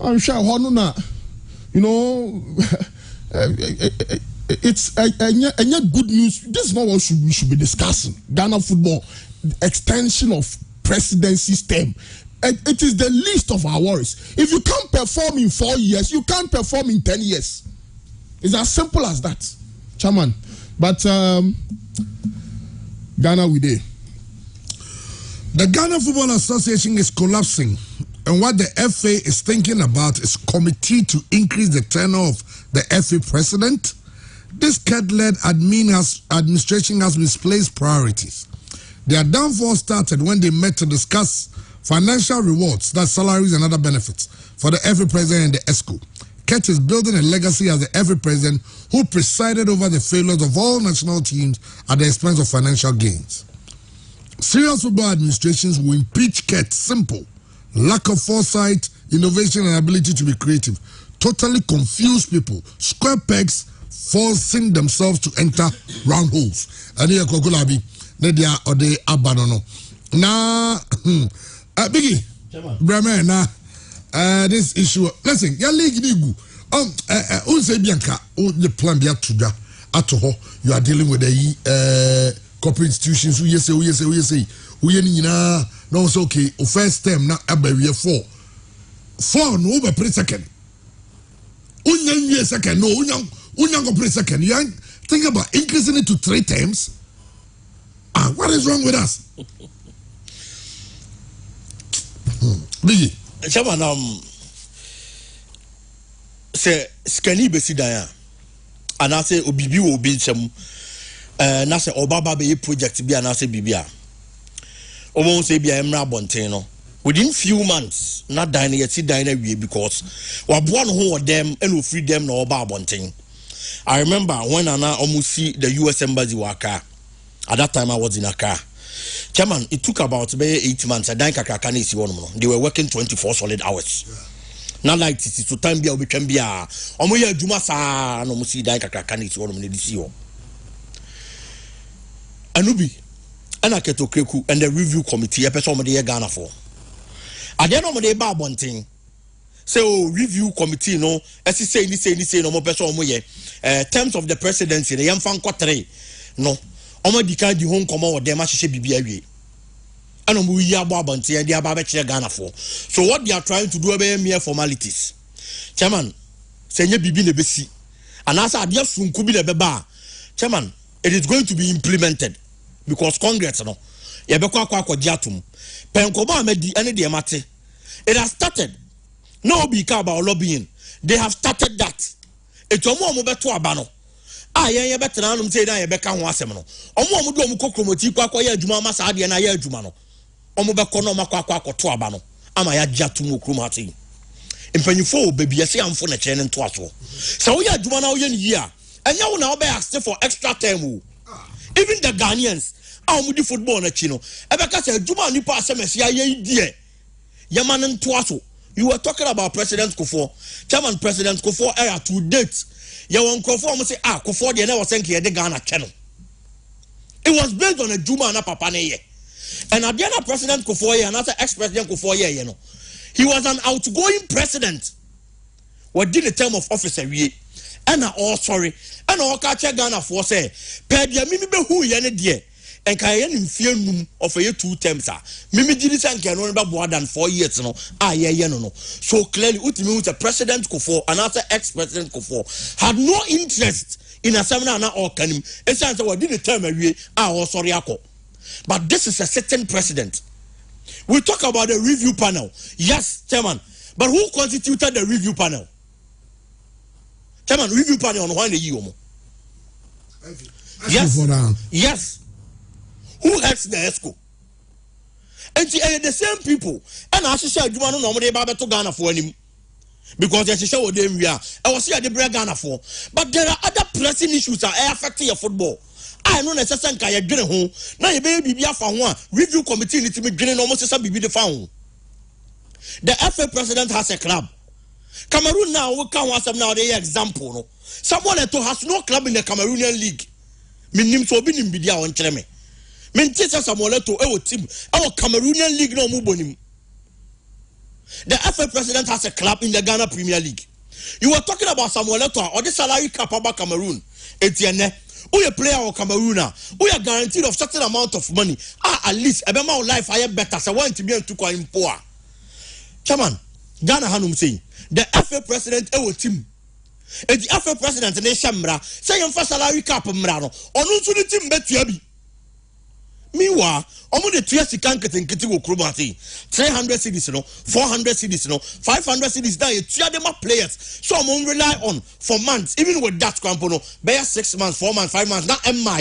I'm sure honuna, it's a good news. This is not what we should be discussing. Ghana football extension of presidency term. It is the least of our worries. If you can't perform in 4 years, you can't perform in 10 years. It's as simple as that, Chairman. But Ghana we dey. The Ghana Football Association is collapsing, and what the FA is thinking about is committee to increase the tenure of the FA president. This cat-led administration has misplaced priorities. Their downfall started when they met to discuss financial rewards, that's salaries and other benefits, for the FA president and the ESCO. Ket is building a legacy as the FA president who presided over the failures of all national teams at the expense of financial gains. Serious football administrations will impeach Ket. Simple. Lack of foresight, innovation, and ability to be creative. Totally confuse people. Square pegs forcing themselves to enter round holes. And here, Kokulabi, Nedia or the Abanono. Now, Biggie, Bremen, this issue. Listen, your league nigu. Unse Bianca, the plan be to you are dealing with the corporate institutions. We say, no, it's okay. First term now, we have four, no, but pretty second. Second, no, unyang pretty second. You think about increasing it to 3 terms. What is wrong with us? Biggie, Chairman, say scanny besidaya, and I say Obibi will be some, na say Obaba be project be and I say Bibia. Almost say be Emra Bonteno. Within few months, not dining yet, see dine away because one who of them and will free them no Oba Bonting. I remember when I almost see the US Embassy worker. At that time I was in a car. Chairman, it took about 8 months. They were working 24 solid hours. Not like this to time be we can be a Omoya Jumasa no musi dai kakakani si wono medisi ho. Anubi ana keto kreku and the review committee e person mo dey Ghana for. Ade no mo dey ba bonten. Say review committee no esi say no mo person mo ye terms of the presidency the yamfa nko 3 no omo dika di home come with them ahye bibia wie and omo yi abo abonte and they aba be kire Ghana for. So what they are trying to do are mere formalities. Chairman, say nye bibi na besi and as ade sunku bi na beba. Chairman, it is going to be implemented because Congress no ye be kwa atum penkoba amedi ene de mate. It has started. No be about lobbying. They have started that. Etomo beto aba no. Ye betra no say na ye beka ho asem no. Omo do omo kokromoti kwa ye adwuma ma sa ade na ye adwuma no. Omo beko no makwa akoto aba no. Ama ya giatum okromati. Impanyifo baby ase amfo na kye ne nto aso. So we adwuma na wo ye ni a. Enya wo na wo be ask for extra time. Even the Ghanaians, omo di football na chi no. Ebeka say adwuma nipa asem ase aye die. Yaman nto aso. You were talking about President Kufuor. Chairman President Kufuor era to date. You won Kufuor say Kufuor dey never think he had Ghana channel. It was based on a Juma na papa ne ye. And at the end of President Kufuor and another ex-president Kufuor ye no. He was an outgoing president. What did the term of office we? And all sorry. And all catch Ghana for say, "Per dia mimi be hu ye ne die." And Kayan in fear of a 2 terms. Mimi did it and can only be more than 4 years. No, no. So clearly, Utimi, the President Kufuor, another ex-President Kufuor, had no interest in a seminar or can him. Essentially, what did the term away? Sorry, but this is a certain president. We talk about the review panel. Yes, Chairman. But who constituted the review panel? Chairman, review panel on one year. Yes. Who heads the ESCO? And the same people. And I said, you want to know what to Ghana for him. Because they show them we are. I was here at the Ghana for. But there are other pressing issues that are affecting your football. I know necessarily can you get home. Now you baby be for one review committee need to be getting almost as be the found. The FA president has a club. Cameroon now we can want some now the example. No? Someone that has no club in the Cameroonian league. Minim so be nimbidia on cheme. Min teacher Samuel to our team. Our Cameroonian league no mubonim. The FA president has a club in the Ghana Premier League. You were talking about Samuel Eto'o or the salary cap about Cameroon. Etienne, who a player of Cameroon, who are guaranteed of certain amount of money. At least a member of life I am better. So want to be to quite poor. Chairman, Ghana Hanum saying the FA president our team. And the FA president in Shamra say you for salary cap mrano. Or no to the team bet you. Meanwhile, omo the 2 years can get in Kitigo Krumati 300 cities, 400 cities, 500 cities. Now you them players. So I'm rely on for months, even with that campono, bear 6 months, 4 months, 5 months, not Emma,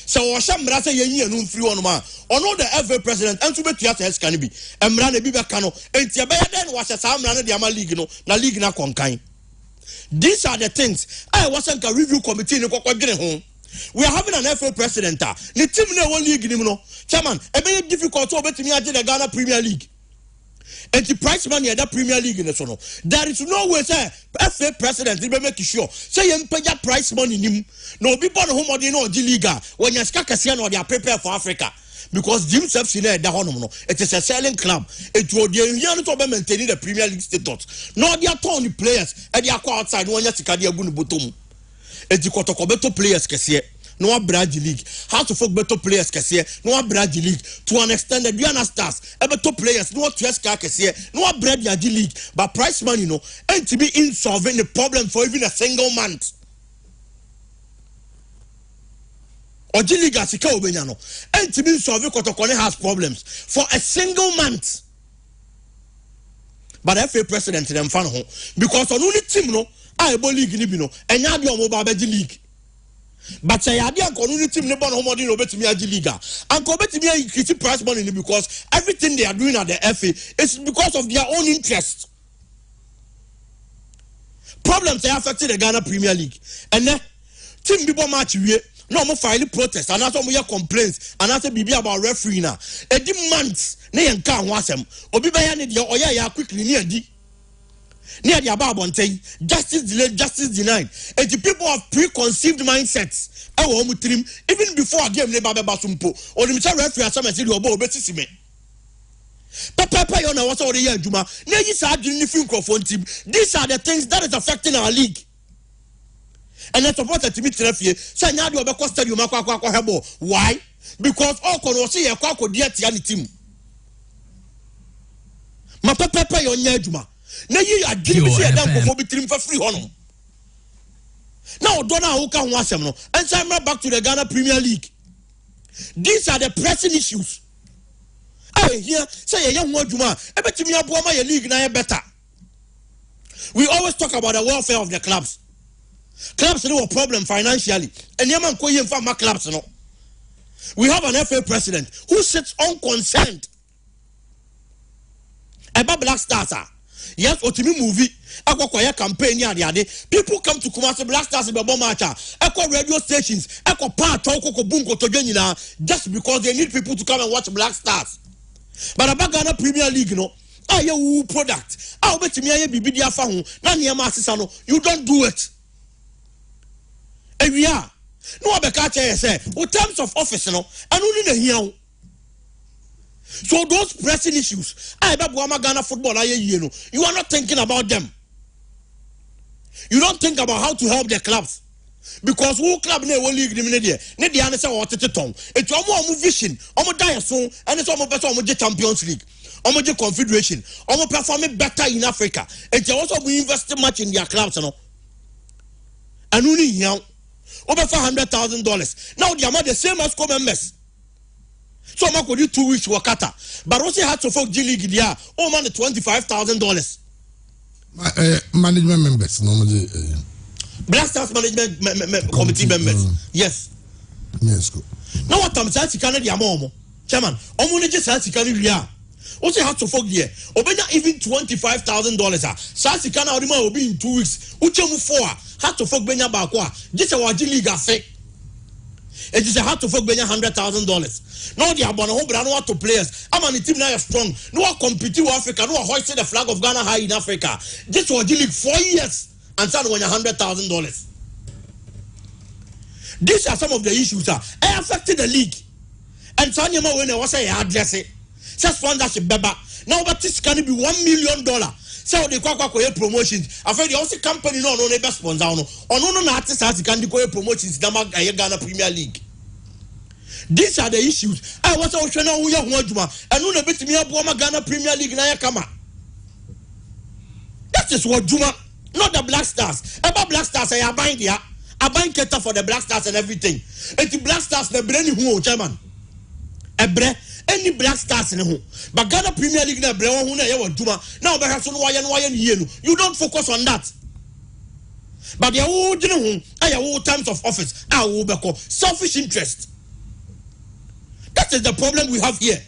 So Washamra say ye no free on man. Or no the FA president and to be theaters can be. Emrane Biba Cano, and Tiabaya then was a Samrana the Ama League, na league na conkain. These are the things I wasn't a review committee in home. We are having an FA president. The team ne one league no. Chairman, a very difficult to bet me at the Ghana Premier League. And the price money at the Premier League in the sono. There is no way say FA president will make sure. Say you pay your price money nim. No people home or the no G Liga when you skakasian or they are prepared for Africa. Because Jim Sepsine da hono no. It is a selling club. It will be to maintaining the Premier League status. No they are torn the players and they are outside when you see dia gunu bottom. Ejikoto better players kesiye no Brad League. How to folk better players kesiye no Brad League to an extent that Diana Stars better players no Tueska kesiye no Brad League but price money no and to be in solving the problem for even a single month. Oji League asika obenya no and to be solving Kotokone has problems for a single month. But FA president them fan ho because on only team no I league ni bino enya de omo ba beji league but say ade an only team ne bon homo de no betimi agi league an ko betimi increase price money ni because everything they are doing at the FA is because of their own interest. Problems they affect the Ghana Premier League and then team bi bo match wie no mo file protest and also mo hear complaints and also bibi about referee na e di months ne yanka ho asem obi be ya ne de oya ya quickly ne adi near the above one thing, justice delayed, justice denied. And the people have preconceived mindsets. Even before a game, never basumpo or the Mr. Referee as some said, you are betting. Papa, you know what's all the year, Juma. These are the microphone team. These are the things that is affecting our league. And I supported to meet Referee. Say now you are costed you why? Because all can see a quack dear Tiani team. My papa, you are Juma. Now you are giving me a damn for between for free honor. Now Donna who can watch them no and so I'm back to the Ghana Premier League. These are the pressing issues. I hear say a young Juma, I bet me up my league now better. We always talk about the welfare of the clubs. Clubs no problem financially, and Yaman Koyen for my clubs no. We have an FA president who sits unconcerned about Black Stars. Yes, Otimi movie. Aqua campaign people come to Kumasi Black Stars in Babomacha, Echo radio stations, Echo Part, Toko Bunko Togenina, just because they need people to come and watch Black Stars. But about Ghana Premier League, no, you product. I'll bet me a Bibidia Fahu, Nania Masisano, you don't do it. And we are. No, Abekacha say, with terms of office, no, and only the here. So those pressing issues, Ghana football, you are not thinking about them. You don't think about how to help the clubs. Because who club ne will league ne the answer what it tongue. It's almost vision, almost die soon, and it's almost better almost Champions League, almost Confederation, almost performing better in Africa. And they also be investing much in their clubs, you know. And only here over $500,000. Now they are the same as co-members. So I could do 2 weeks wakata. But also had to folk G League there, oh man, $25,000. Management members normally. Black Stars management committee members. Yes. Yes, go. Now what I'm saying, Canada, Chairman, Omuniji Sasikani Ria. Also, have to forget, Obena even $25,000. Sasikana Orima will be in 2 weeks. Uchemu 4 had to fork Benya Bakwa. Just a Wajili Gafe. It is a hard to fork Benya $100,000. No, they are born home, but I know what to players. I'm on the team now, strong. No one competing with Africa. No one hoisted the flag of Ghana high in Africa. Just Wajili 4 years and started when $100,000. These are some of the issues that affected the league. And Sanyama when I was a address it. Says sponsorship beba. Now but this can be $1 million. So they go promotions. I feel the also company no never sponsor no. Or no artists has can go promotions Ghana Premier League. These are the issues. I was also now we are and no bit me up Ghana Premier League na kama. That is what Juma, not the Black Stars. About Black Stars I buying there. I buying cater for the Black Stars and everything. And the Black Stars the brain who chairman. Ebre any Black Stars in who. But Ghana Premier League na bre who na ye Juma. Now perhaps no why you don't focus on that. But the old terms of office are selfish interest. That is the problem we have here.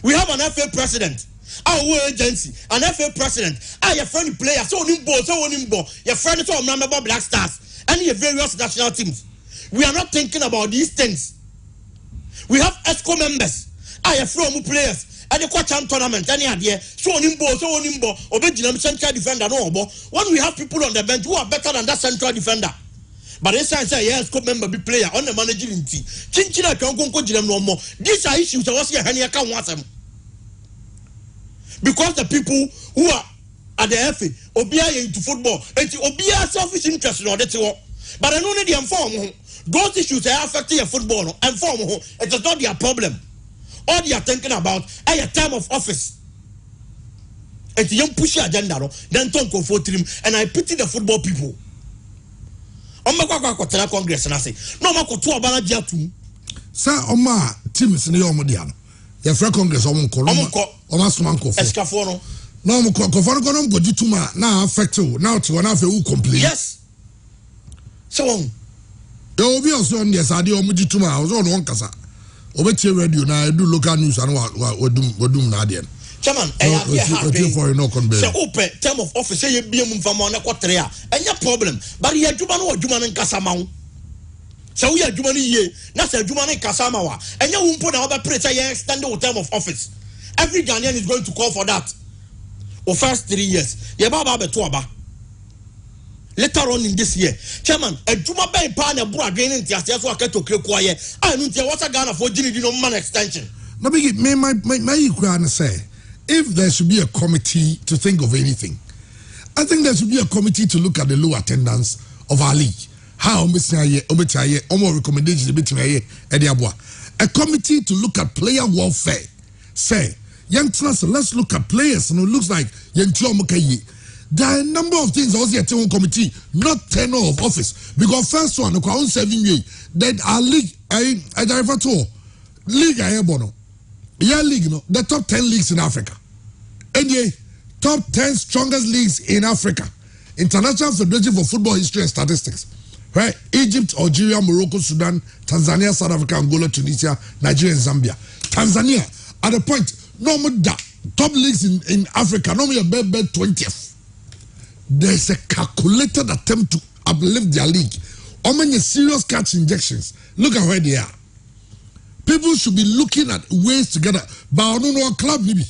We have an FA president. Our agency, an FA president. Your friendly player, so nimbo. Your friend so member Black Stars and your various national teams. We are not thinking about these things. We have ESCO members. Your from players. And the Quachan tournament, any idea? So nimbo. Obejinam central defender no obo. When we have people on the bench who are better than that central defender. But this time say yes, co member be player on the managing team. Chinchina can go no more. These are issues I was here and can want them. Because the people who are at the FA, Obia into football, and Obia selfish interest in order to. But I know they inform those issues are affecting your football and form it is not their problem. All they are thinking about a time of office. It's young pushy agenda, then talk for him, and I pity the football people. Congress and I say, no more to a jatu. Sir, Oma, Tim is in the Omodiano. Your friend Congress, Omasmanko, Escafono. No, Kofono go Jituma now affect you now to one half who complete. Yes. So on. There will be also on yes, I do Omujituma, I was on one casa. Obeti radio now, I do local news and what do Nadian. Chairman, say open term of office, say you be a mumfamana quatrea, and your problem. But you are Juman or Juman and Casamau. So we are Jumani ye, not a Juman and Casamawa, and you won't put another prayer extend the term of office. Every Ghanaian is going to call for that. Or first 3 years. Yababa Betuaba. Later on in this year, Chairman, a Juma Bay Pan and Bua again in Tiasia to Krequaye. I don't know what a Ghana for Gini man extension. No, my say. If there should be a committee to think of anything, I think there should be a committee to look at the low attendance of our league. How recommendations a committee to look at player welfare. Say, young trans, let's look at players and it looks like there are a number of things also at one committee, not tenure of office. Because first one, the Crown 7 years, that our league, I refer to league I bono. Yeah, league, no, the top 10 leagues in Africa. NBA, top 10 strongest leagues in Africa. International Federation for Football History and Statistics. Right? Egypt, Algeria, Morocco, Sudan, Tanzania, South Africa, Angola, Tunisia, Nigeria, and Zambia. Tanzania, at the point, no more top leagues in Africa, no more 20th. There's a calculated attempt to uplift their league. How many serious catch injections? Look at where they are. People should be looking at ways to get a club maybe.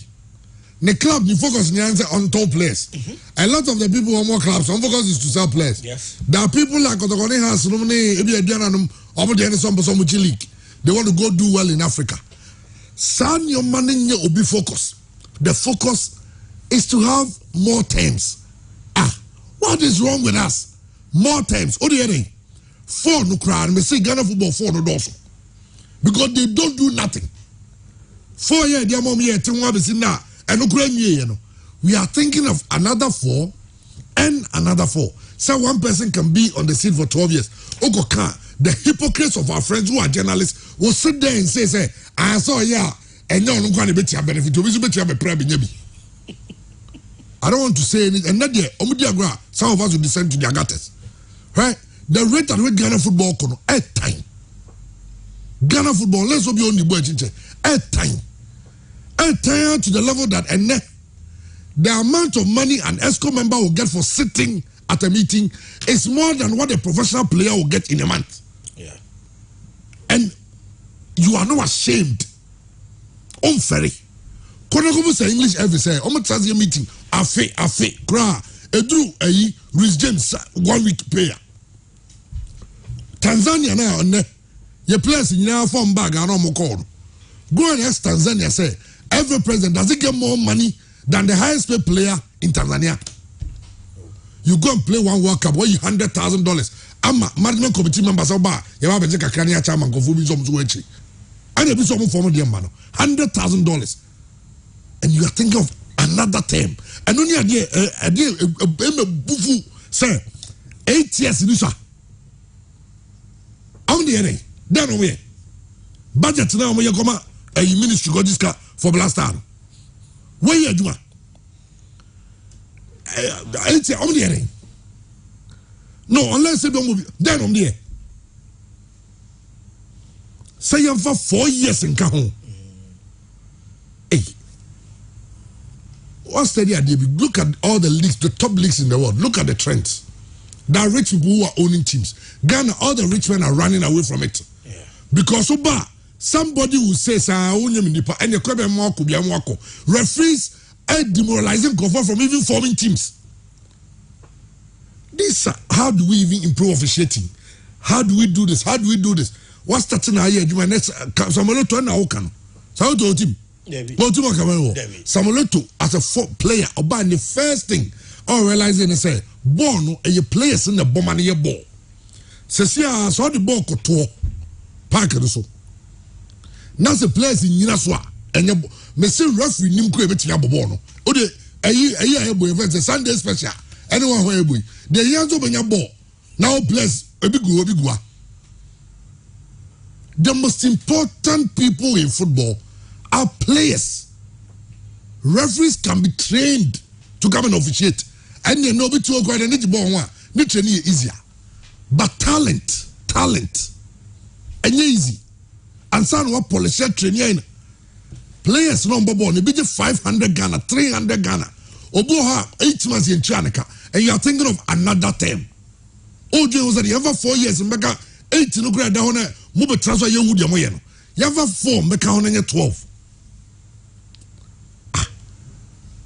The club you focus on top players. A lot of the people who are more clubs, some focus is to sell players. Yes. There are people like Otogone has league. They want to go do well in Africa. San your money will be focus. The focus is to have more terms. What is wrong with us? More terms. What do you think? 4 no cry. Me say Ghana football 4 no also. Because they don't do nothing. 4 years, dear mom, here, and no. We are thinking of another 4 and another 4. So one person can be on the seat for 12 years. Ogoka, the hypocrites of our friends who are journalists will sit there and say, I saw and no one can be benefit to be a prayer. I don't want to say anything. And not there, some of us will descend to their gutters. Right? The rate at which Ghana football can at time. Ghana football, let's be on the board, at time. At time to the level that and the amount of money an ESCO member will get for sitting at a meeting is more than what a professional player will get in a month. Yeah. And you are not ashamed. Unfair. Konakobu say English every say. Omo transit meeting. Afe. Kra. Edru ayi. Rhys James 1 week player. Tanzania na on ye players in your form bag and no call. Go and ask Tanzania say every president does he get more money than the highest paid player in Tanzania? You go and play one World Cup where you $100,000. Ama management committee members oba you have a kakania chairman go for some to and you be some form of man $100,000 and you are thinking of another term and only idea bufu say 8 years in this I'm the area then we budget now we come a ministry got this car for blast time where you do it's on the area no unless you don't then on the say you for 4 years in Kahon. Hey, what's the idea? Look at all the leagues, the top leagues in the world. Look at the trends. There are rich people who are owning teams. Ghana, all the rich men are running away from it. Yeah. Because somebody will say, referees are demoralizing from even forming teams. How do we even improve officiating? How do we do this? What's starting here? You next Samueleto and Okan. So to team. Samueleto as a player, about the first thing, all realizing they say, born a players in the bomb and your ball. Says saw the ball could tour park so. Now the players in Yinaswa and your Messi referee Nimko Betiabono. Ode a year event, a Sunday special. Anyone who boy. The years of your ball. Now bless a big go. The most important people in football are players. Referees can be trained to come and officiate. And you know, be too quite an ball one. Training easier. But talent. And easy. And some what policy training. Players number one, they be 500 Ghana, 300 Ghana. Oboha 8 months in Chanaka. And you are thinking of another term. OJ was at the ever 4 years in Mecca, 8 no grade down there, move transfer young wood yamoyano. You have a 4 Mecca on 12.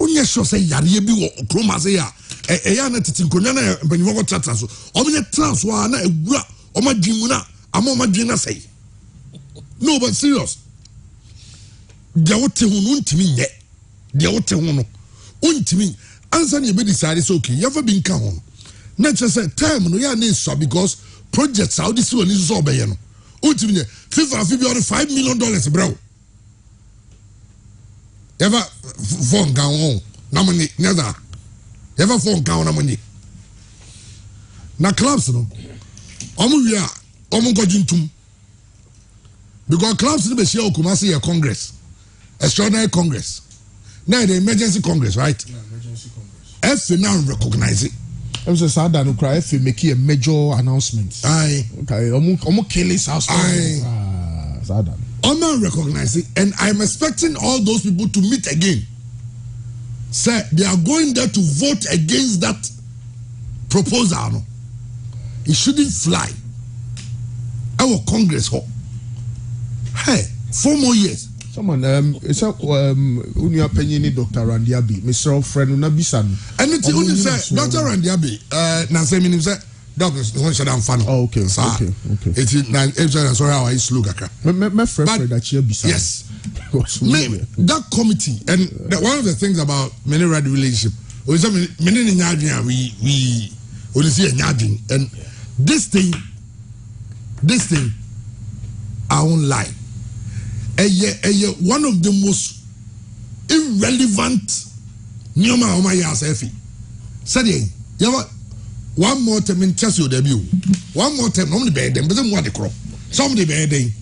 Only show say Yaribi or Chroma say ya, a yana Titinkonana, when you want to transfer. Omni transfer, na a Oma Jimuna, Amoma Jina say. No, but serious. Diawote untimi yet. Diawote untimi. Answer you be decided okay. You ever been count? Not just a time no ya need so because projects how this one is so by you know. Ultimately, FIFA $5 million, bro. Ever phone down no money never. Ever phone down no money. Na clubs no. Omo go juntum. Because clubs no be share Kumasi a congress. Extraordinary congress. Now the emergency congress, right? Yeah, emergency congress. F now recognize it. I'm just sad that cry if make a major announcement. Aye. Okay. Omo Kelly's house. Aye. Sad that. Omo recognize it, and I'm expecting all those people to meet again. Say they are going there to vote against that proposal. No, it shouldn't fly. Our Congress hall. Hey, 4 more years. Someone it's a unia penny Dr. Randiabi, Mr. Friend Unabisan. And it's only say Dr. Randiabi, Nancy Minim said, Doctors, one shut down fan. Oh, okay. It's sorry how I slow. My friend that you be yes. That committee and one of the things about many radio relationship was many we only see a nyading and this thing I won't lie. One of the most irrelevant Nyoma Omaya Sefi. Said one more time in test your debut. One more time, only bad them, but then what the crop. Somebody bad day.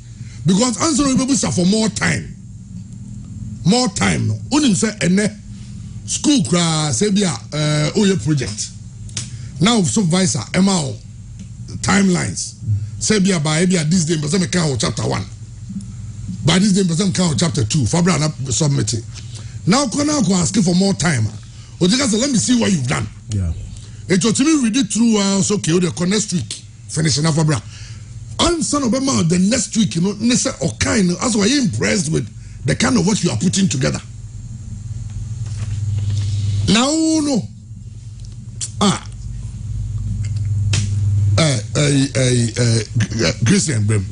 Because answering people for more time. More time. No. Unim say school cra say bia oye project now supervisor MO timelines say bia by this day person can chapter 1 by this day person can chapter 2 Fabra na submit it now Kona go asking for more time Ojika say let me see what you've done it was to me read it through so okay the next week finishing up Fabra and son of the next week you know say kind as why you impressed with the kind of what you are putting together now no Christian Brem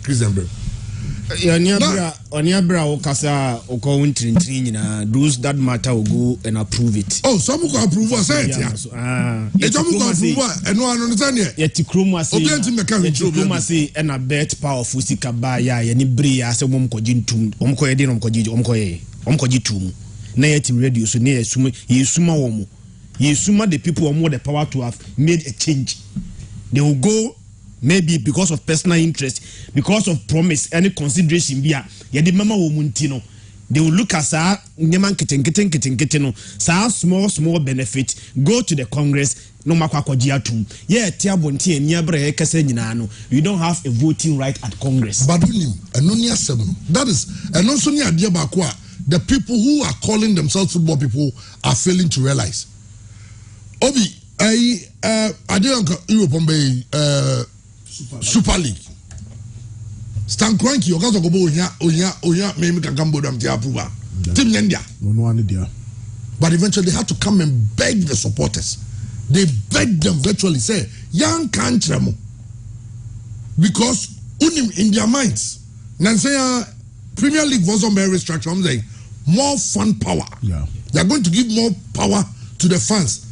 Oniabra Okasa Oko Wintrin nyina those that matter will go and approve it. Oh, some go approve us it ya. E some go approve and no understand here. Yet Kroma say Obianti meka intro Kroma say and a bet powerful sika ba ya ye ni bri ya se mom kogin tum omko ye de omko ji tum na yet radio so na yesuma womo yesuma the people who the power to have made a change. They will go maybe because of personal interest, because of promise, any consideration bia ye de mama wo muntino. They will look at sa nyeman keten no sa small benefit go to the Congress no makwa kwaji atum ye tia bonti eni abre e kase nyina no you don't have a voting right at Congress. Badunim enonia sem that is enonso ni ade ba ko a the people who are calling themselves football people are failing to realize. Obi I didn't Europe on Super League. Stan Kroenke, Okaso Gobo Onya Memi Kakambo Dam Tiapuba. Team Nyandia. No. But eventually they had to come and beg the supporters. They begged them virtually, say, young country. Because in their minds, Nansaya Premier League was on very structure. I'm saying more fan power. Yeah. They are going to give more power to the fans.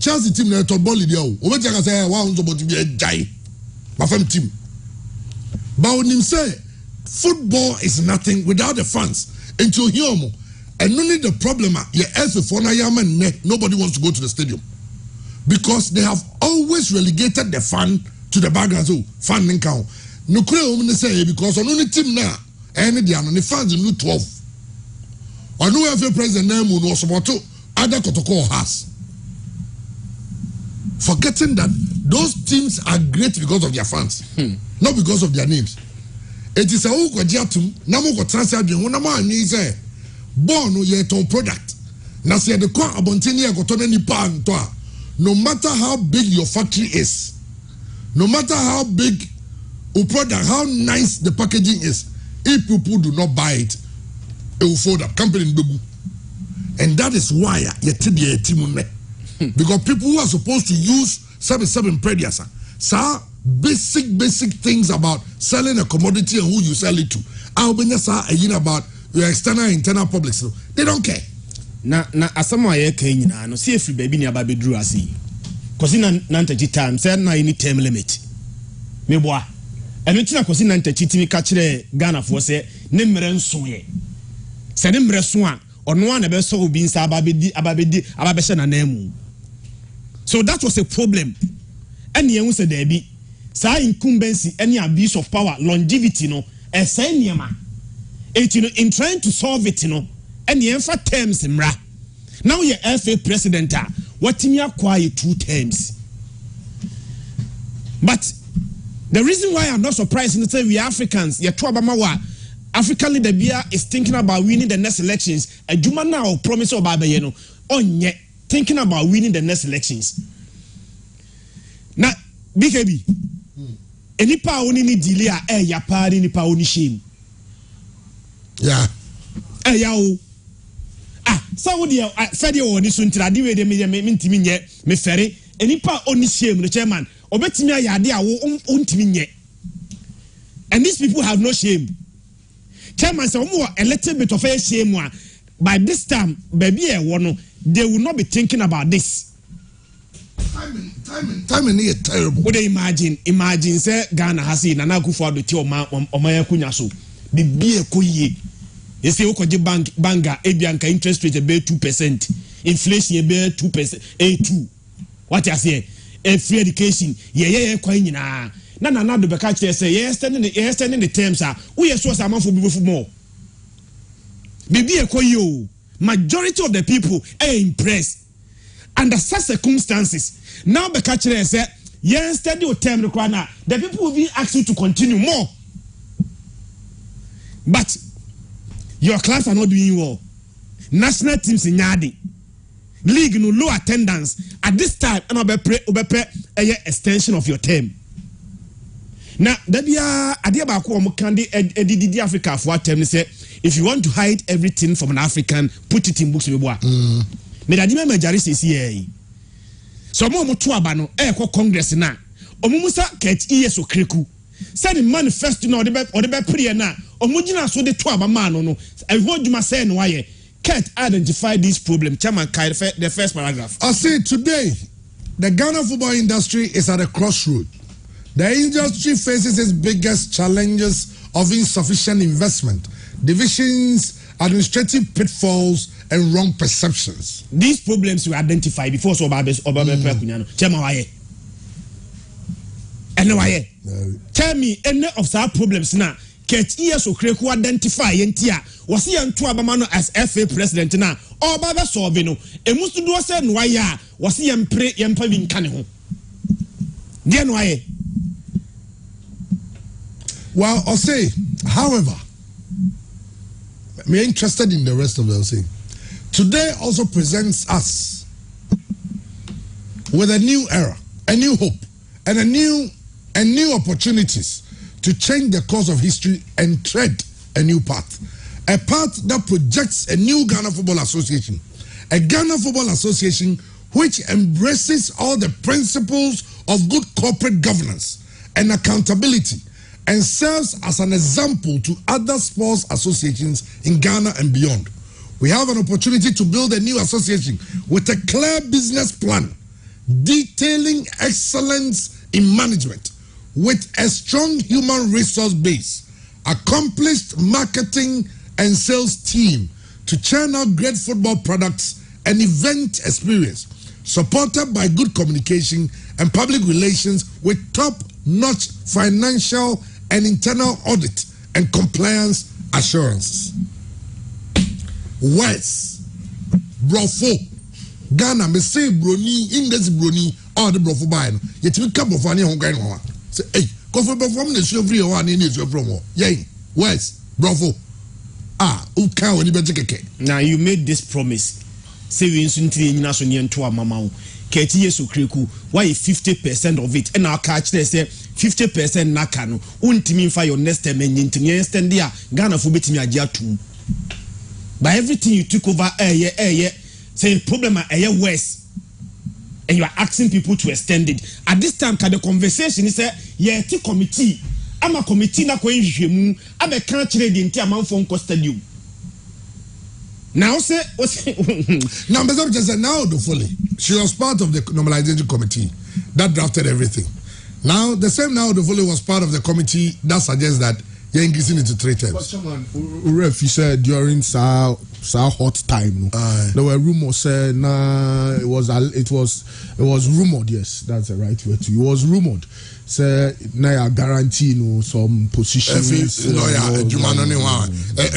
Chelsea team na to ball dia o we just say wa unzo but be a guy my fam team but when him say football is nothing without the fans until here mo and only the problem yeah as for na yaman nobody wants to go to the stadium because they have always relegated the fan to the background so fan nkan no kure o me say because on only team na any dia no the fans no 12 on no FA president na mu no support other protocol has forgetting that those teams are great because of their fans, not because of their names. It is a ukojiatum, namuko transfer bien, wonama ni say, born ye ton product. Na say the kwa abontini ya kotone ni pa antoa. No matter how big your factory is, no matter how big your product, how nice the packaging is, if people do not buy it, it will fold up. Company ndogu. And that is why ye tibi timume. Because people who are supposed to use 7 prediasa, sir, basic things about selling a commodity and who you sell it to. I'll be about your external and internal public. So they don't care. Na asama ye kenyina no see if baby ni aba bedru asi. Kosi na 90 time say na any term limit. Me boa. Eno tina kosi na 90 timi ka kire Ghana fo say ne mmere nso ye. Se ne mmere so a ono na be so obi nsa ababedi na namu. So that was a problem. And you said there be sa incumbency, any abuse of power, longevity, no, a senior. It in trying to solve it, and the for terms mra. Now your FA president, what me acquire 2 terms. But the reason why I'm not surprised in say we Africans, your Twabamawa, African leader is thinking about winning the next elections. A Juma now promise of Babayeno on yet. Thinking about winning the next elections. Now, BKB, any power only delay ya party any power only shame. Yeah. Yao. So what you Fedi or this one to the way they me ferry any power only shame the chairman or bet me a yadia won't. And these people have no shame. Chairman say more a little bit of a shame one. By this time, baby, they will not be thinking about this. Timing is terrible. Would they imagine say Ghana has seen an akufa the tea Maya Kunyaso. The beer kuye. They say Okoji banga Ebianka interest rate about 2%. Inflation about 2%. A2. What I say? A free education. Yeah, coin na. Nana do bekache say yes standing the terms are we are so some for more. Bibi ekoyo majority of the people are impressed under such circumstances. Now the catcher said, yes, steady your term the people will be asked you to continue more. But your clubs are not doing well. National teams in Yadi. League no low attendance. At this time, and obepe a extension of your term. Now, that idea about Kandi Africa for term say, if you want to hide everything from an African, put it in books. Medadima majority is here. So more tuabano, Congress na. Omumusa ket so kriku. Said the manifesto no the be na. Omujina so the tuaba man no. I heard you say no why. Can't identify this problem. Chairman Kai, the first paragraph. I say today, the Ghana football industry is at a crossroad. The industry faces its biggest challenges of insufficient investment, divisions, administrative pitfalls, and wrong perceptions. These problems were identified before so Chairman why? And why? Tell me any of our problems now. Ket so kreku identify yentia was he and Tuabamano as FA president now or Baba Sobino a must do a certain why was he and pray Yampavin Caniho. Then why? Well, I'll say, however, I'm interested in the rest of the say. Today also presents us with a new era, a new hope, and a new opportunities to change the course of history and tread a new path. A path that projects a new Ghana Football Association. A Ghana Football Association which embraces all the principles of good corporate governance and accountability and serves as an example to other sports associations in Ghana and beyond. We have an opportunity to build a new association with a clear business plan detailing excellence in management, with a strong human resource base, accomplished marketing and sales team to churn out great football products and event experience, supported by good communication and public relations with top-notch financial and internal audit and compliance assurances. West, Brofo, Ghana, me say Broni, Index Broni, all the Brofo buy. Yet we come of any hungry one. Say, hey, go for perform the show free one in your promo. Yay, West, Brofo. Who can when you better get? Now you made this promise. Say we instantly national to a mama. Keti so kriku. Why 50% of it? And our catch they say 50% nakano. Untimi for your next time and you stand there. Ghana for betting your jar too. By everything you took over, say problem at West. And you are asking people to extend it. At this time, the conversation is a committee. I'm a committee na kwa yemu. I'm a country the entire man from Stadium. Now say now the fully. She was part of the normalization committee that drafted everything. Now the same now the fully was part of the committee that suggests that you're increasing it to 3 terms. But someone, Ref, you said during Sa hot time, there were rumors saying it was rumored. Yes, that's the right word. It was rumored. Say now guarantee some positions. In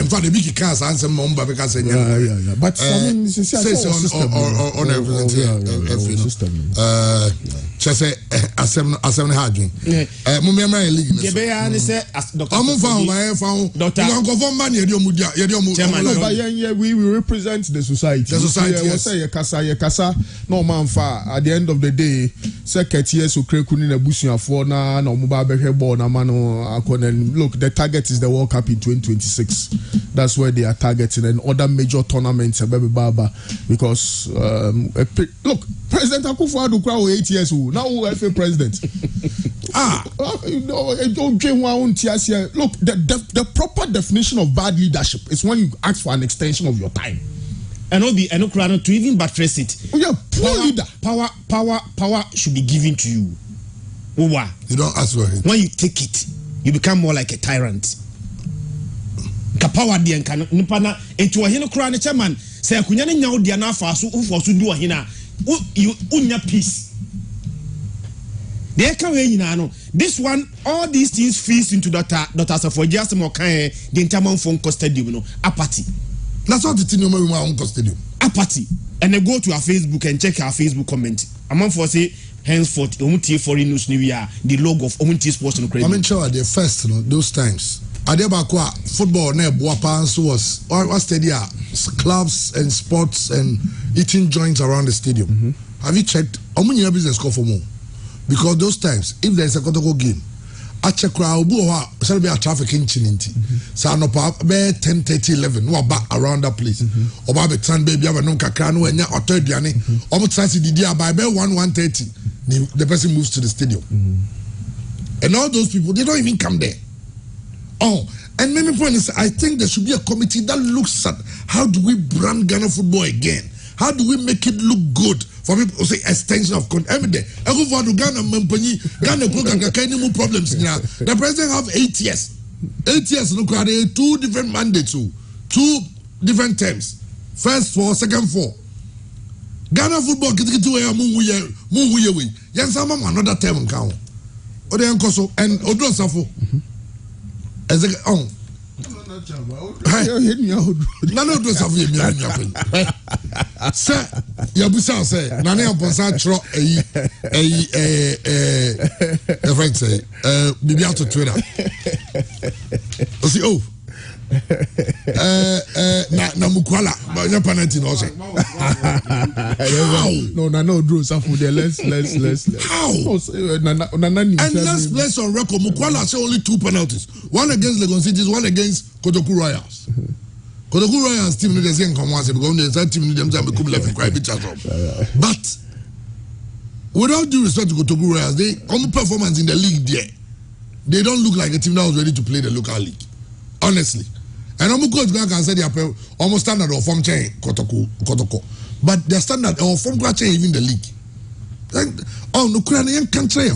fact, the big cars answer Momba because yeah. But I mean, says on everything. System. Just say asem hardwin. Mumema league. Gebea say as Dr. We represent the society. The society. Say kasa no man fa at the end of the day secretary so kreku ni na busuafo na omuba behwe ball na mano akonen. Look, the target is the World Cup in 2026. That's where they are targeting and other major tournaments because look, President Akufo-Addo crowd 8 years old. Now who FA president? Look, the proper definition of bad leadership is when you ask for an extension of your time. And to even buttress it. Yeah, poor leader. Power should be given to you. You don't ask for it. When you take it, you become more like a tyrant. Power di enka nipana etu ohino kura ne chairman say akunya ne nyawo dia na afa so ufo so du ohina unya peace. They can no. This one, all these things feeds into Dr. Safoji Asemo kan the entire phone stadium no apathy. That's what the thing you want to stadium. A party and then go to our Facebook and check our Facebook comment. I'm for say henceforth Omunti foreign news new year the logo of Omunti Sports and Credit. I mean sure the first those times. Adebakwa football na Boapanso was stadium clubs and sports and eating joints around the stadium. Have you checked Omunya business call for more? Because those times if there is a Kotoko game I check crowd shall be a traffic in Chininti. So no pa be 10:30 11 no back around that place. Oba be tran baby aba no kakra no enya otoduane. Omo transi didi by 1:30 the person moves to the stadium. And all those people they don't even come there. Oh, and many point is I think there should be a committee that looks at how do we brand Ghana football again? How do we make it look good for people who say extension of content? Every day, I go for Ghana problems. The president have 8 years. 8 years, look at it, 2 different mandates, 2 different terms. First 4, second 4. Ghana football another term count. And Odro Safo. As oh. None of those of you, sir. Yabusa say, Nana Ponsa Tro, a friend say, maybe out to Twitter. Oh, Namukwala, but your penalty no say. No, Drew Safu there. Let's. How? And let's place on record. Mukwala say only 2 penalties. One against Legon Cities, one against Kotoku Royals. Kotoku Royals team need to come once because that team need them to become left quite bit as well. But without due respect to Kotoku Royals, they on performance in the league there, they don't look like a team that was ready to play the local league. Honestly. And Omuko can say they are almost standard or form chain Kotoko. But their standard or form chain even the league. Oh, no Ukrainian country.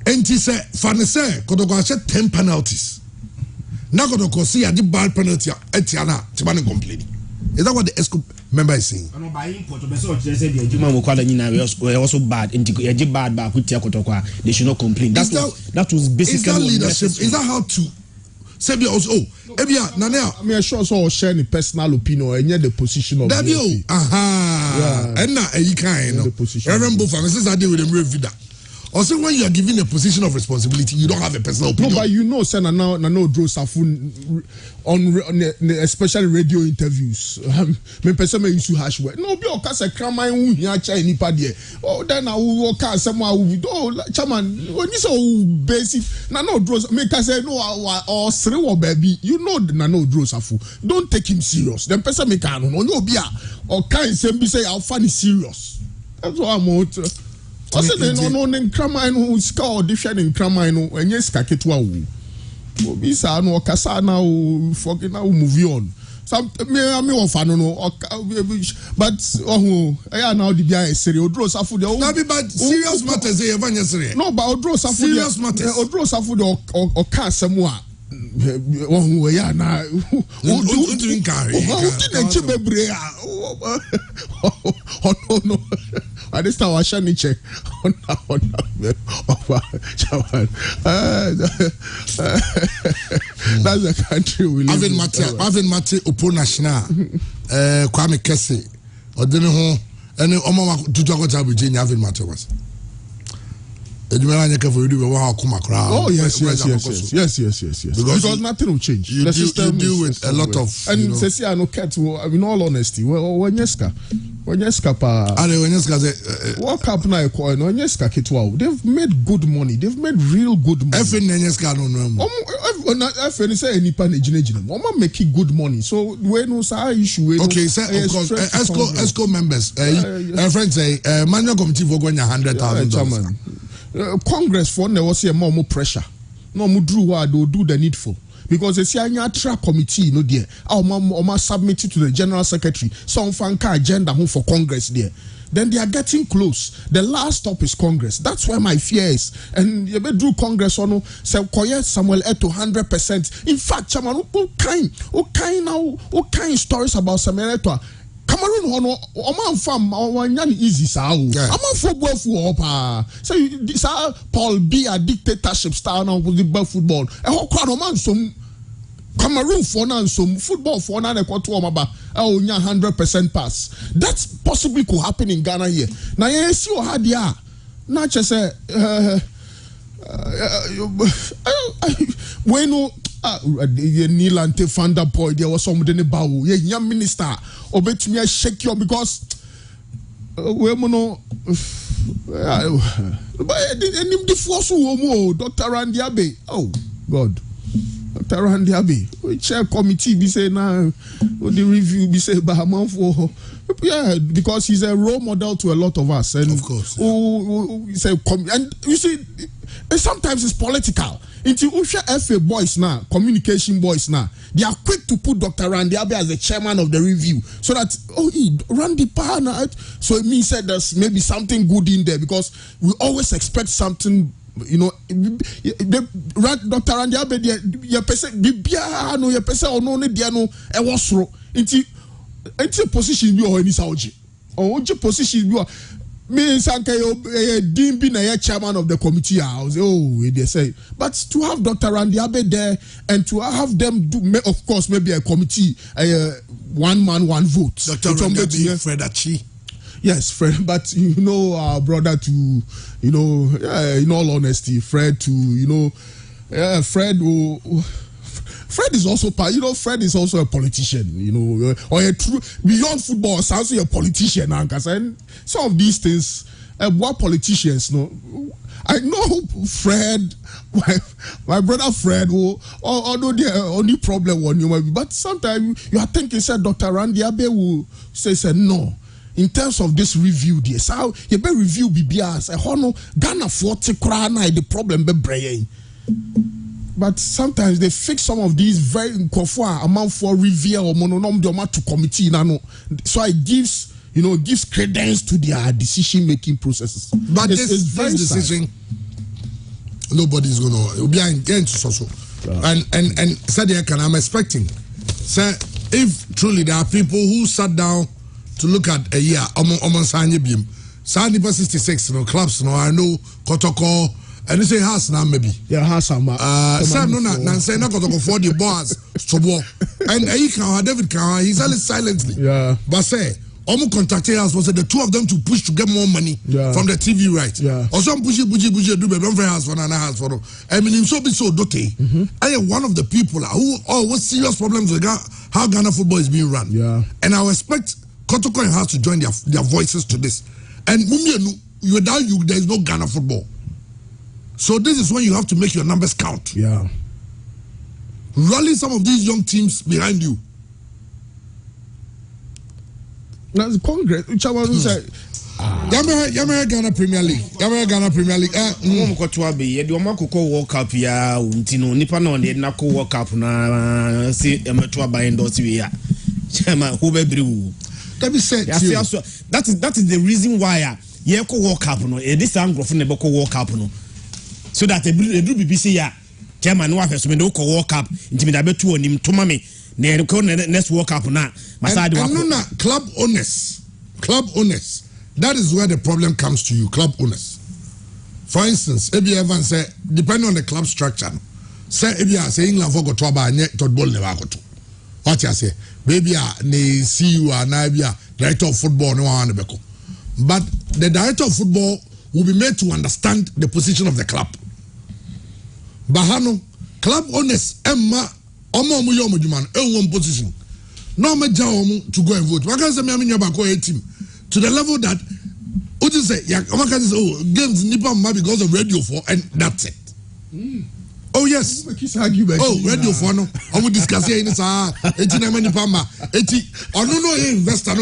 And he said, Fanese, Kotoko said 10 penalties. Now Kotoko see a deep bad penalty at Tiana, Timani complaining. Is that what the ESCO member is saying? I know by import, they said the Juma were also bad. And the bad back with Kotoko, they should not complain. That was basically. Is that leadership? Is that how to? Say also, Nana. I mean, sure, so sharing personal opinion and yet the position of the and now you can't. Reverend Buffon, since I deal with them review. Also, when you are given a position of responsibility, you don't have a personal opinion. No, but you know, sir, now Drew Safun on especially radio interviews. Me person me use hash word. No, be oka se krama hu hia cha nipa de. Oh, then I will oka asem a will oh chairman, when you so basic. Na no Drew me ka say no or sre wo baby. You know na no Drew Safu. Don't take him serious. Then person me ka no no be a or kind same be say how funny serious. That's what I'm out. I said, no, in Kramine who scored audition in Kramine, and yes, Kaketwa. Bisa no Kasa now, forget now, move on. Some me of no, but I now the guy is serious. Draw Safu, but serious matters, no, but draw Safu, serious matters, or draw Safu or cast someone. Oh, yeah, now who drink oh, no. I just now I shall check on that's the country we live in. Avin Mate Opo National, Kwame Kese, or didn't home, and Omama to talk about Virginia Avin Mate was. Oh yes. Because nothing will change. You deal with a lot of and say I no cat. In all honesty, when Yeska pa. What Cup na ekoi no Yeska kitwa. They've made good money. They've made real good money. FN Yeska no no. FN say any pan ejinejine. Mama making good money. So we no say issue. Okay, sir. Of course, ESCO members. Friends say manual committee for going $100,000. Congress for there was a more pressure. No more do what they do the needful. Because they say a track committee, no dear. Our mama submit it to the general secretary. Some fanka agenda home for Congress there. Then they are getting close. The last stop is Congress. That's where my fear is. And you do Congress or no, say Samuel Eto 100%. In fact, Chairman, what kind stories about Samuel Eto? Cameroon hono oman fam awanya easy sao ama football fu opa say this Paul Biya dictatorship style now with the football e ho kwa no man som Cameroon for now, so football for now, they got to 100% pass. That possibly could happen in Ghana here. Now, you see what had ya. Not just say, when Nilante Fanda boy, there was somebody in the bow, young minister, or bet me a shake you because the force Dr. Randy Abbey. Oh God. Dr. Randy Abbey, chair committee be say now the review be say Bahaman for because he's a role model to a lot of us, and of course, and you see, sometimes it's political. Into FA boys now, communication boys now, they are quick to put Dr. Randy Abbey as the chairman of the review, so that Randy Parna, so it means that there's maybe something good in there because we always expect something. Dr. Randy Abbey, your person, no, your person or no, no, I was through into position you or any Saudi or position you are. Me Sanka Dean being a chairman of the committee house. They say, but to have Dr. Randy Abbey there and to have them do, of course, maybe a committee, one man, one vote. Dr. Randy Abbey, Fred Achi. Yes, Fred, but our brother to, in all honesty, Fred to, Fred is also Fred is also a politician, or a true beyond football, is also a politician, and some of these things, what politicians know. I know Fred, my brother Fred, although the only problem on you, but sometimes you are thinking, said Dr. Randy Abbey will say, no. In terms of this review, this how you be review BBS. Ghana 40 krana the problem be brain. But sometimes they fix some of these very amount for review or mononom to committee. So it gives credence to their decision making processes. But this decision, nobody's gonna be against so. And said I'm expecting. So if truly there are people who sat down to look at a year, Sanya Beam, Sandy 66, clubs, I know Kotoko, and they say house now maybe. Yeah, house Sam no say not Kotoko for the boss, and David Kawa, he's only silently. Yeah. But say, contacted us was the two of them to push to get more money from the TV right. Yeah. Or some push do be house for another house for. I mean, so be so dote. I am one of the people who was serious problems with how Ghana football is being run. Yeah. And I expect Kotoko has to join their voices to this. And without you, there is no Ghana football. So this is when you have to make your numbers count. Yeah. Rally some of these young teams behind you. Now the Congress, Chairman said, Yammer Ghana Premier League. Ghana Premier League. World Cup ya untino nipa na onde na ko World Cup na si emeto ba endorse we ya. Chairman who be briwu. That is said. That is the reason why ye ko World Cup no. This angrofo ne be ko World Cup no. So that the BBC ya chairman no afeso me no ko World Cup ntimi da betu onim to mame na ko next World Cup na masade wa. And club owners. That is where the problem comes to you, club owners. For instance, if you ever say, depending on the club structure, say if you are saying England for go to aba nye to ball never go to. What you say? Maybe ne CEO or na director of football no one beko. But the director of football will be made to understand the position of the club. Bahano club owners emma omo yomo juman one position. No me jawo to go and vote. Why can't say me nyaba ko team to the level that what you say games nipa ma because of radio 4 and that's it. Oh yes. Oh, radio 4 no. I will discuss here in this na nipa ma no investor.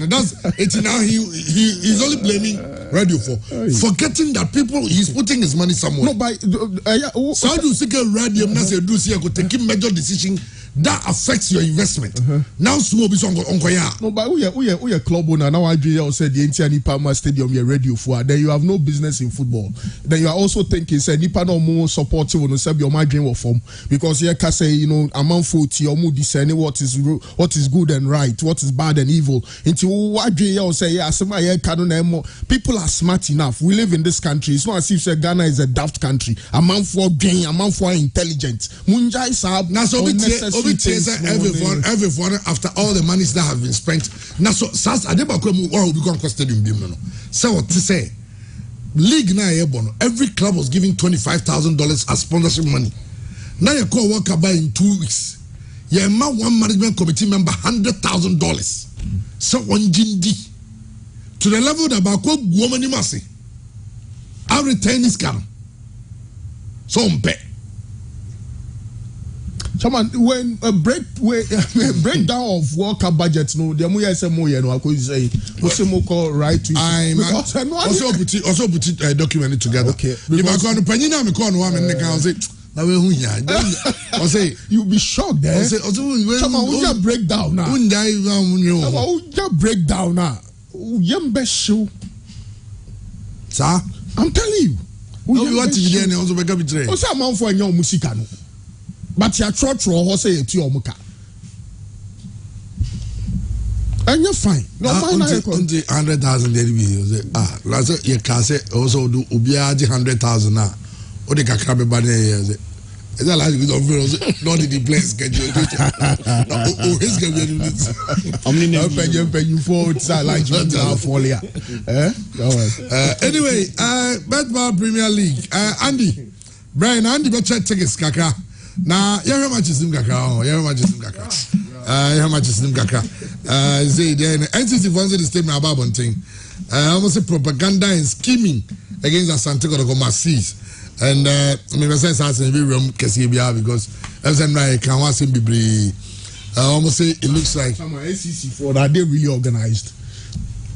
That's now he's only blaming radio 4 forgetting that he's putting his money somewhere. No, by so how do you see radio na say do see go take major decision that affects your investment. Now small be on koya. No, but we are club owner now. I said the entire Nipama Stadium you're radio for. Then you have no business in football. Then you are also thinking say Nipa no more supportive on say your margin will form because you can say amount 40 or more discerning what is good and right, what is bad and evil. Into what you say people are smart enough. We live in this country. It's not as if say Ghana is a daft country. Amount for gain, amount for intelligence. Munjai sab na so everyone after all the monies that have been spent. Now so SAS Adebakwe will become stadium no. So what to say? League na every club was giving $25,000 as sponsorship money. Now you call work about in 2 weeks. You one management committee member $100,000. So one GD to the level that Bako woman must I return this car. So Chairman, when a breakdown of World Cup budgets, no, the more say more, I could say, call right to. I'm also put it document together. Okay, if I go to Penina, I'm going to one and I'll say, I'll say, you'll be shocked. I'll say, Chairman, we just break down now. We just break down now. Yembe show. Sir, I'm telling you. We want to be there also make up betray. Also, I'm on for your music. But your trotro or say it to your muka. And you're fine. No, fine. 100,000 there be. Last you can say also do Ubiaji 100,000 now. Or the Kakabe Bane. Is that like we don't feel not the place schedule? Oh, his schedule. I'm paying you for it's like you folia. Anyway, Betball Premier League. Andy, Brian, Andy, but check tickets, Kaka. Now, how much is him, Kaka? How much is him, Kaka? How much is him, Kaka? Say then, NCC fancy the statement about one thing. Almost a propaganda and scheming against Asante Kotoko seas. And I mean, I said something very wrong because every time I can watch him be almost say it looks like NCC for that they really organized.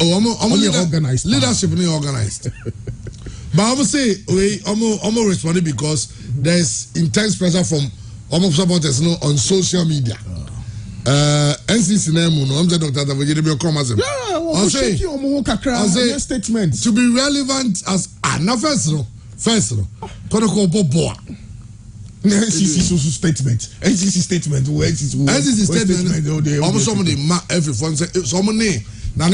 Oh, I'm organized. Leadership is organized. But I would say I'm responding because there's intense pressure from almost supporters on social media. NCC name no I'm the doctor that we give come as I'll say statement to be relevant as First, Kotoko Boboa. NCC statement. NCC statement. NCC statement. Almost somebody every phone say somebody. Now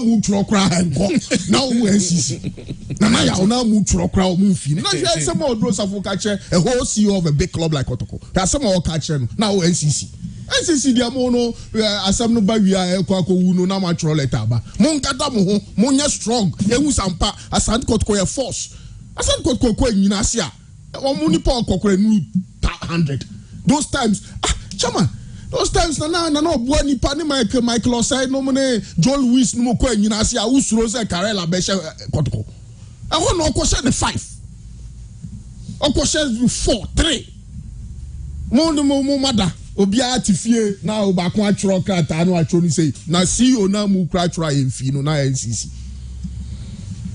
move to cry and go. Now NCC. Now move to cry move. Now you have some more bros of catcher a whole CEO of a big club like Kotoko. There's some more catcher now NCC. NCC dia mono asam no ba wi a ekwa ko wu no na ma tro letter ba. Mon kata mo ho, mon nya strong. Ewu sampa Asante Kotoko ye force. Asante Kotoko nyina ase a. O mo ni Paul Kokore nu 100. Those times, chairman, those times na obo ni pa ni Michael Osai no mo ne Joel Lewis no mo ko nyina ase a usuro se Karela be she Kotoko. E ho no ko she ne 5. O ko she 4 3. Mo mada Obia tifie na obako atro krata no atro ni say na CEO na mu kra atro emfi no na NCC.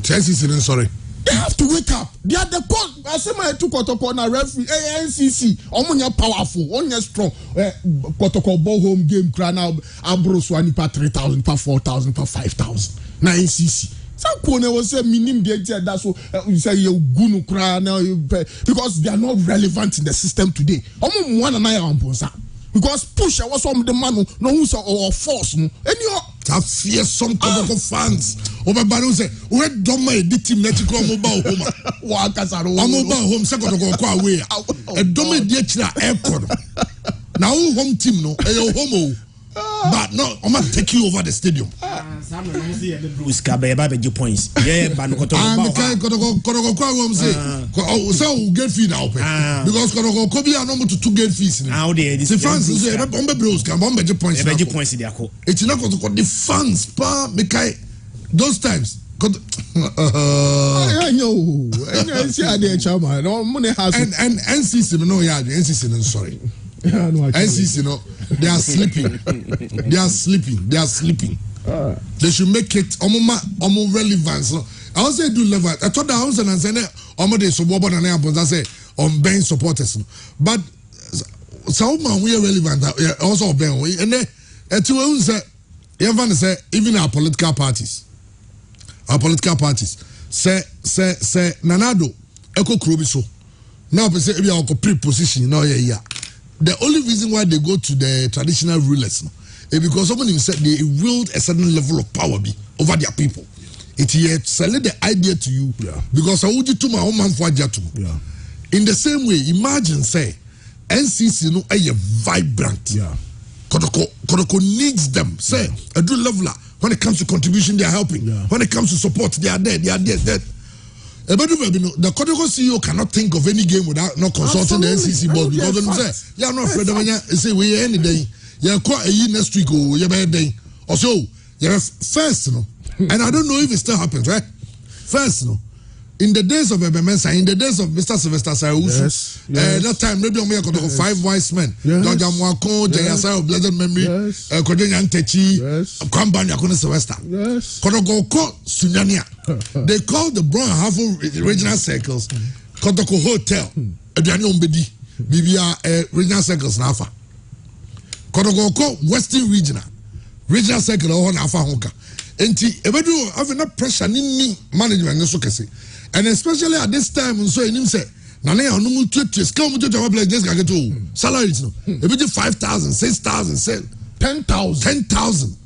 NCC sorry. They have to wake up. They are the cause. Asema to Kotoko na referee NCC. Omunya powerful, omunya strong. Kotoko ball home game kra na abro so ani pa 3,000, pa 4,000, pa 5,000. Na NCC. So kone was say minim dey that so you say you gunu kra na because they are not relevant in the system today. Omo one na ya amponsa. Because push was some the man no who say or force no. Any that fear some Kotoko fans. Oba banu say we don't mind the team let you go mobile home. Wa kasaro. Mobile home say Kotoko kwa away. E don't mind dey chira airport. Now home team no e your home. But no, I'm gonna take you over the stadium. Bruce Kabeba be points. Yeah, but no Kotoko so get fee now because Kotoko Kobe are number to 2 get fees. Now the fans say bombe Bruce can bombe points. Be points there. It's not Kotoko the fans pa because those times. I know. And NCC no yeah NCC no sorry. NCC no they are sleeping. They are sleeping. They should make it omo relevance. I also do level. I thought the house and say omo dey so bobo na na say on Ben supporters. But some man we are relevant also Ben and then etu say even our political parties say nanado eko krobi so now say we are pre-position now yeah. The only reason why they go to the traditional rulers is because someone said they willed a certain level of power over their people. It sell the idea to you because I would to my own man for in the same way, imagine say NCC no a vibrant. Yeah. Kotoko needs them. Say a do leveler. When it comes to contribution, they are helping. Yeah. When it comes to support, they are there. The Kotoko CEO cannot think of any game without not consulting the NCC board because them say, "Yeah, no, Fred, say we any day. Yeah, quite a year next week or yeah, bad day or so. Yeah, first, no, and I don't know if it still happens, right? First, no." In the days of Ebemensa, in the days of Mr. Sylvester Sayusu, that time, maybe I'm going to 5 wise men. George Amwako, Jayasa of blessed memory, Kodoyan Techi, Kwamban Yakuna Sylvester. Kodoko Sunyania. They call the Brown Half regional circles Kodoko Hotel, Adriano Mbedi, BBR regional circles Nafa. Kodoko Western regional circle or Nafa Honka. And Ebedu having a pressure in management, so can say. And especially at this time, so in him say, Nane anumu tweet, come to our place, just get to salaries. No, maybe 5,000, 6,000, 10,000.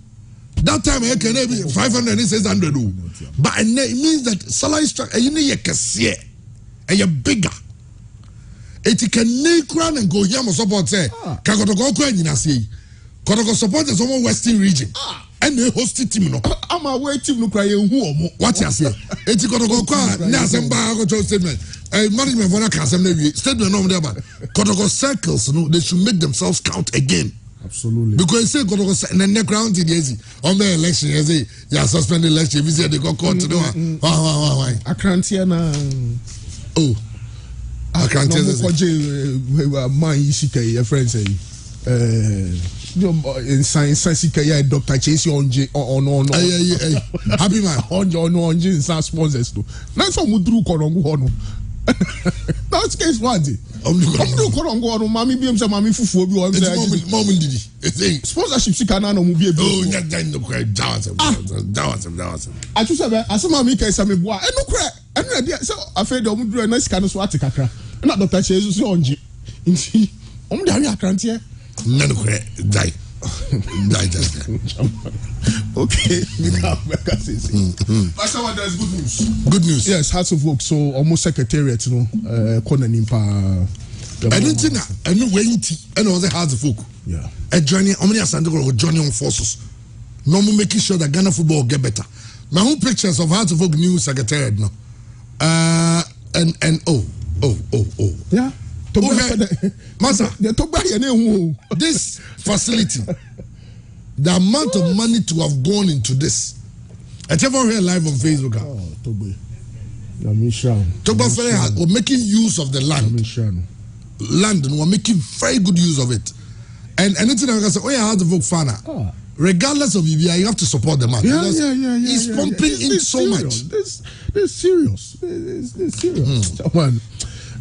That time I can be 500 and 600. But it means that salary structure, you need a cashier, and you're bigger. It can make run and go here, support say, Kakotoko and Yinasi. Kotoko support is almost Western region. And they hosted team no. I'm away team no cry who what you say? Eti Kotoko kwa na semba go to statement. Management for na can statement no there but Kotoko circles no they should make themselves count again. Absolutely. Because say Kotoko in the ground in easy on the election you say you suspend the election you say they go court to do why I can't hear na I can't tell you man Ishika your friend say in science, Dr. Chase on happy man on sponsors too. That's what Mudru Korongo. That's case one. Mudru Korongo, Mammy Beams and Mammy Fufu. Moment did he? Sponsorship Sikanano will be a I just said, as a mammy case, I'm a boy. And no crack. And so I fed the Mudru and nice kind of Swatikaka. Not Dr. Chase on G. I can't hear. None of die. Okay, there's good news. Good news. Yes, Hearts of Oak. So almost secretariat, you know, Konanimpa. I don't think I know where I know the Hearts of Oak. Yeah. A journey, how many are joining on forces? No more making sure that Ghana football get better. My own pictures of Hearts of Oak new secretariat now. And yeah. Master, this facility, the amount of money to have gone into this. I tell you here live on Facebook. Togba we're making use of the land. Land, and we're making very good use of it. And anything I can say, how to vote Fana. Regardless of EBI, you have to support the man. He's pumping in so much. This is serious. This serious.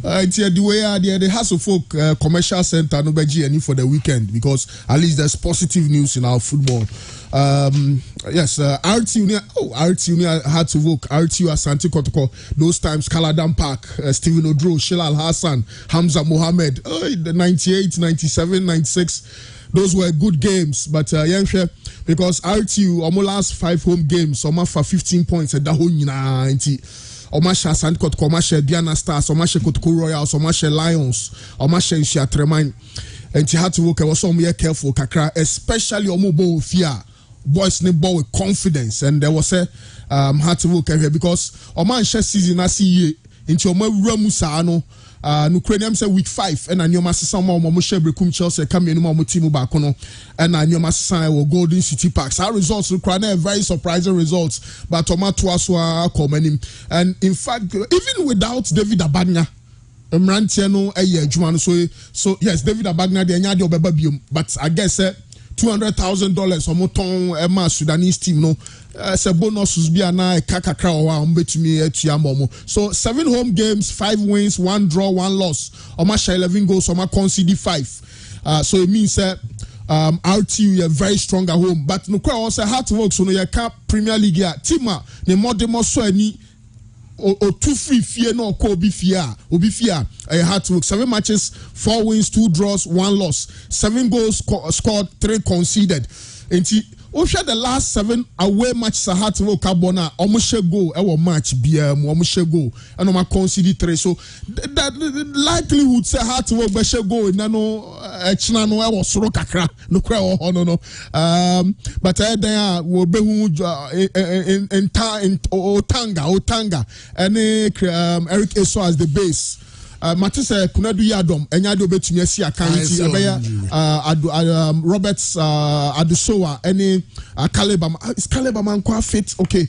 It's the way the House of Folk commercial center no beji for the weekend because at least there's positive news in our football. Yes, RT had to vote RTU Asante Kotoko. Those times Kaladan Park, Stephen Odro, Shilal Hassan, Hamza Mohammed, the 98, 97, 96. Those were good games, but because RTU almost last 5 home games, so for 15 points at the whole 90. Omasha Sandcott, Omasha Diana Stars, Omasha Kotoko Royals, Omasha Lions, Omasha Ishatremine. And he had to work. I was so careful, Kakra, especially Omobo Fia. Boys need ball with confidence, and there was a had to work here because Omasha season I see into Oma Ramusano. Ukrainian say week 5 and Anyoma Sisama Momushe Brekum Chelsea come in Motimu Bakono and Anyoma Sisama will Golden City Parks. Our results require very surprising results, but Tomato Aswa Komenim. And in fact, even without David Abagna, Mrantiano Juan, so yes, David Abagna the Anyadi Obebabium, but I guess $200,000 or Moton Emma Sudanese team no se bonus be na kakakra o betumi atua momo. So 7 home games, 5 wins, 1 draw, 1 loss. Omasha 11 goals, Oma concede 5. So it means that RTU are very strong at home. But no also hard to work so no ya Premier League ya Tima ne modemo so ani o 2 free fear no ko obi fear hard to work. 7 matches, 4 wins, 2 draws, 1 loss. 7 goals scored, 3 conceded. And share the last 7 away matches Hearts will Carbona, almost goal, our match, BM, almost goal, and I conceded 3. So that likelihood say Hearts will be goal, no, Chinano, I was Sorokakra, no cry or no. But there will be in Otanga, and Eric Eso as the base. Matisse Kunadu Yadom, and Yado Betumi see a county, Roberts Adusoa, any Caleba, is Caleba Manqua fit? Okay,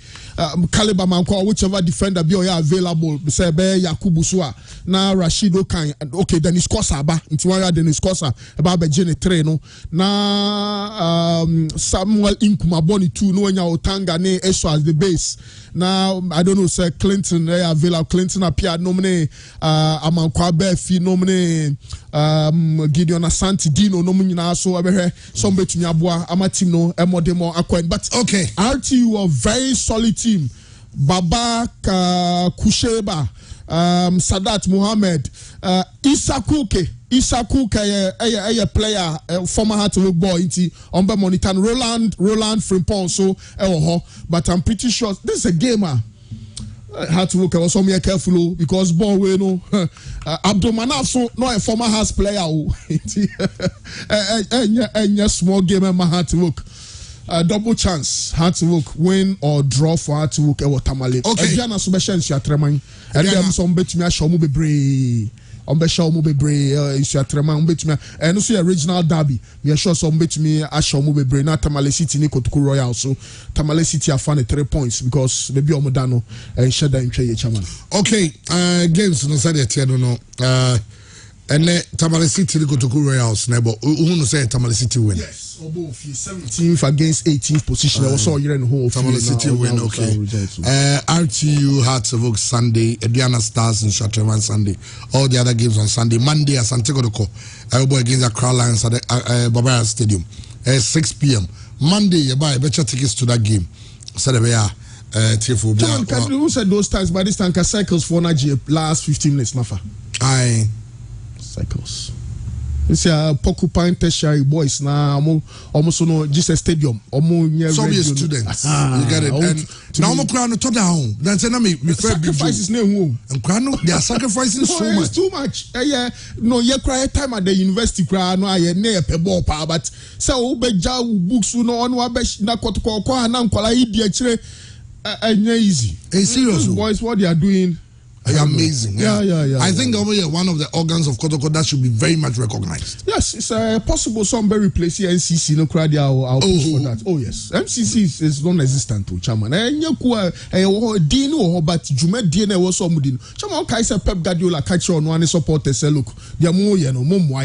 Caleba Manqua, whichever defender be available, Sebe Yakubusua, now Rashido Kan, okay, then it's Kosaba, Intiwara, then it's Kosa, about Bejene Treno, now Samuel Inkumaboni 2, no Otanga, ne Eso as the base. Now, I don't know, sir, Clinton, available, Clinton appeared, nominate, Amankwabe, fi nomine Gideon Asante Dino nomina so abehe some betumi aboa amatim no emodemo akwen. But okay, RTU a very solid team. Baba Kusheba, Sadat Muhammad, Issa Kuke a player, former Hearts boy inti Omba Monitan Roland Frimpong so but I'm pretty sure this is a gamer. Had to work also me careful because ball we know Abdul Manaf so no a former Hearts player and small game and had to work double chance had to work win or draw for had to work or tamale. Okay. Diana Subeshan she atreman and them some bet me a show mo bebre on be show mo bebre is atreman bet me and also original derby me sure some bet me a show mo bebre na Tamale City ni Kotuku Royal so Tamale City have found 3 points because maybe omodano and sheda in ye chairman. Okay, games no say the no and Tamale City ni Kotuku Royals nebo who no say Tamale City win. Yes. 17th against 18th position. I was all year and whole. Tamale City win. Okay. RTU Hearts of Oak Sunday. Ediana Stars and Shatterman Sunday. All the other games on Sunday. Monday at Santiago de Co. Everybody against the Accra Lions at the Barbara Stadium. 6 p.m. Monday, you buy better tickets to that game. So they are. John, who said those times? By this time, cycles for Nigeria last 15 minutes. Nafa. Aye. Cycles. It's a Porcupine Tertiary boys now. Almost no Jesus Stadium. Some students. You get it. And now I'm crying to down. That's an me. Sacrifices no home. And crying. They are sacrificing so much. Too much. Yeah. No, you cry time at the university. Cry no. I near pebble power. But so beja books no one wabesh na kotoko kwa na nkola idiye chire. Easy. Hey, serious boys, what they are doing. Amazing. Yeah. I think one of the organs of Kotoko that should be very much recognized. Yes, it's possible somebody replace NCC. No crowd. I'll push for that. Oh yes, MCC is non-existent to Chairman. Dino, but Jumet DNA was some Dino. Chairman Kaiser Pep Guardiola catch on one supporter say look, they're more Momo.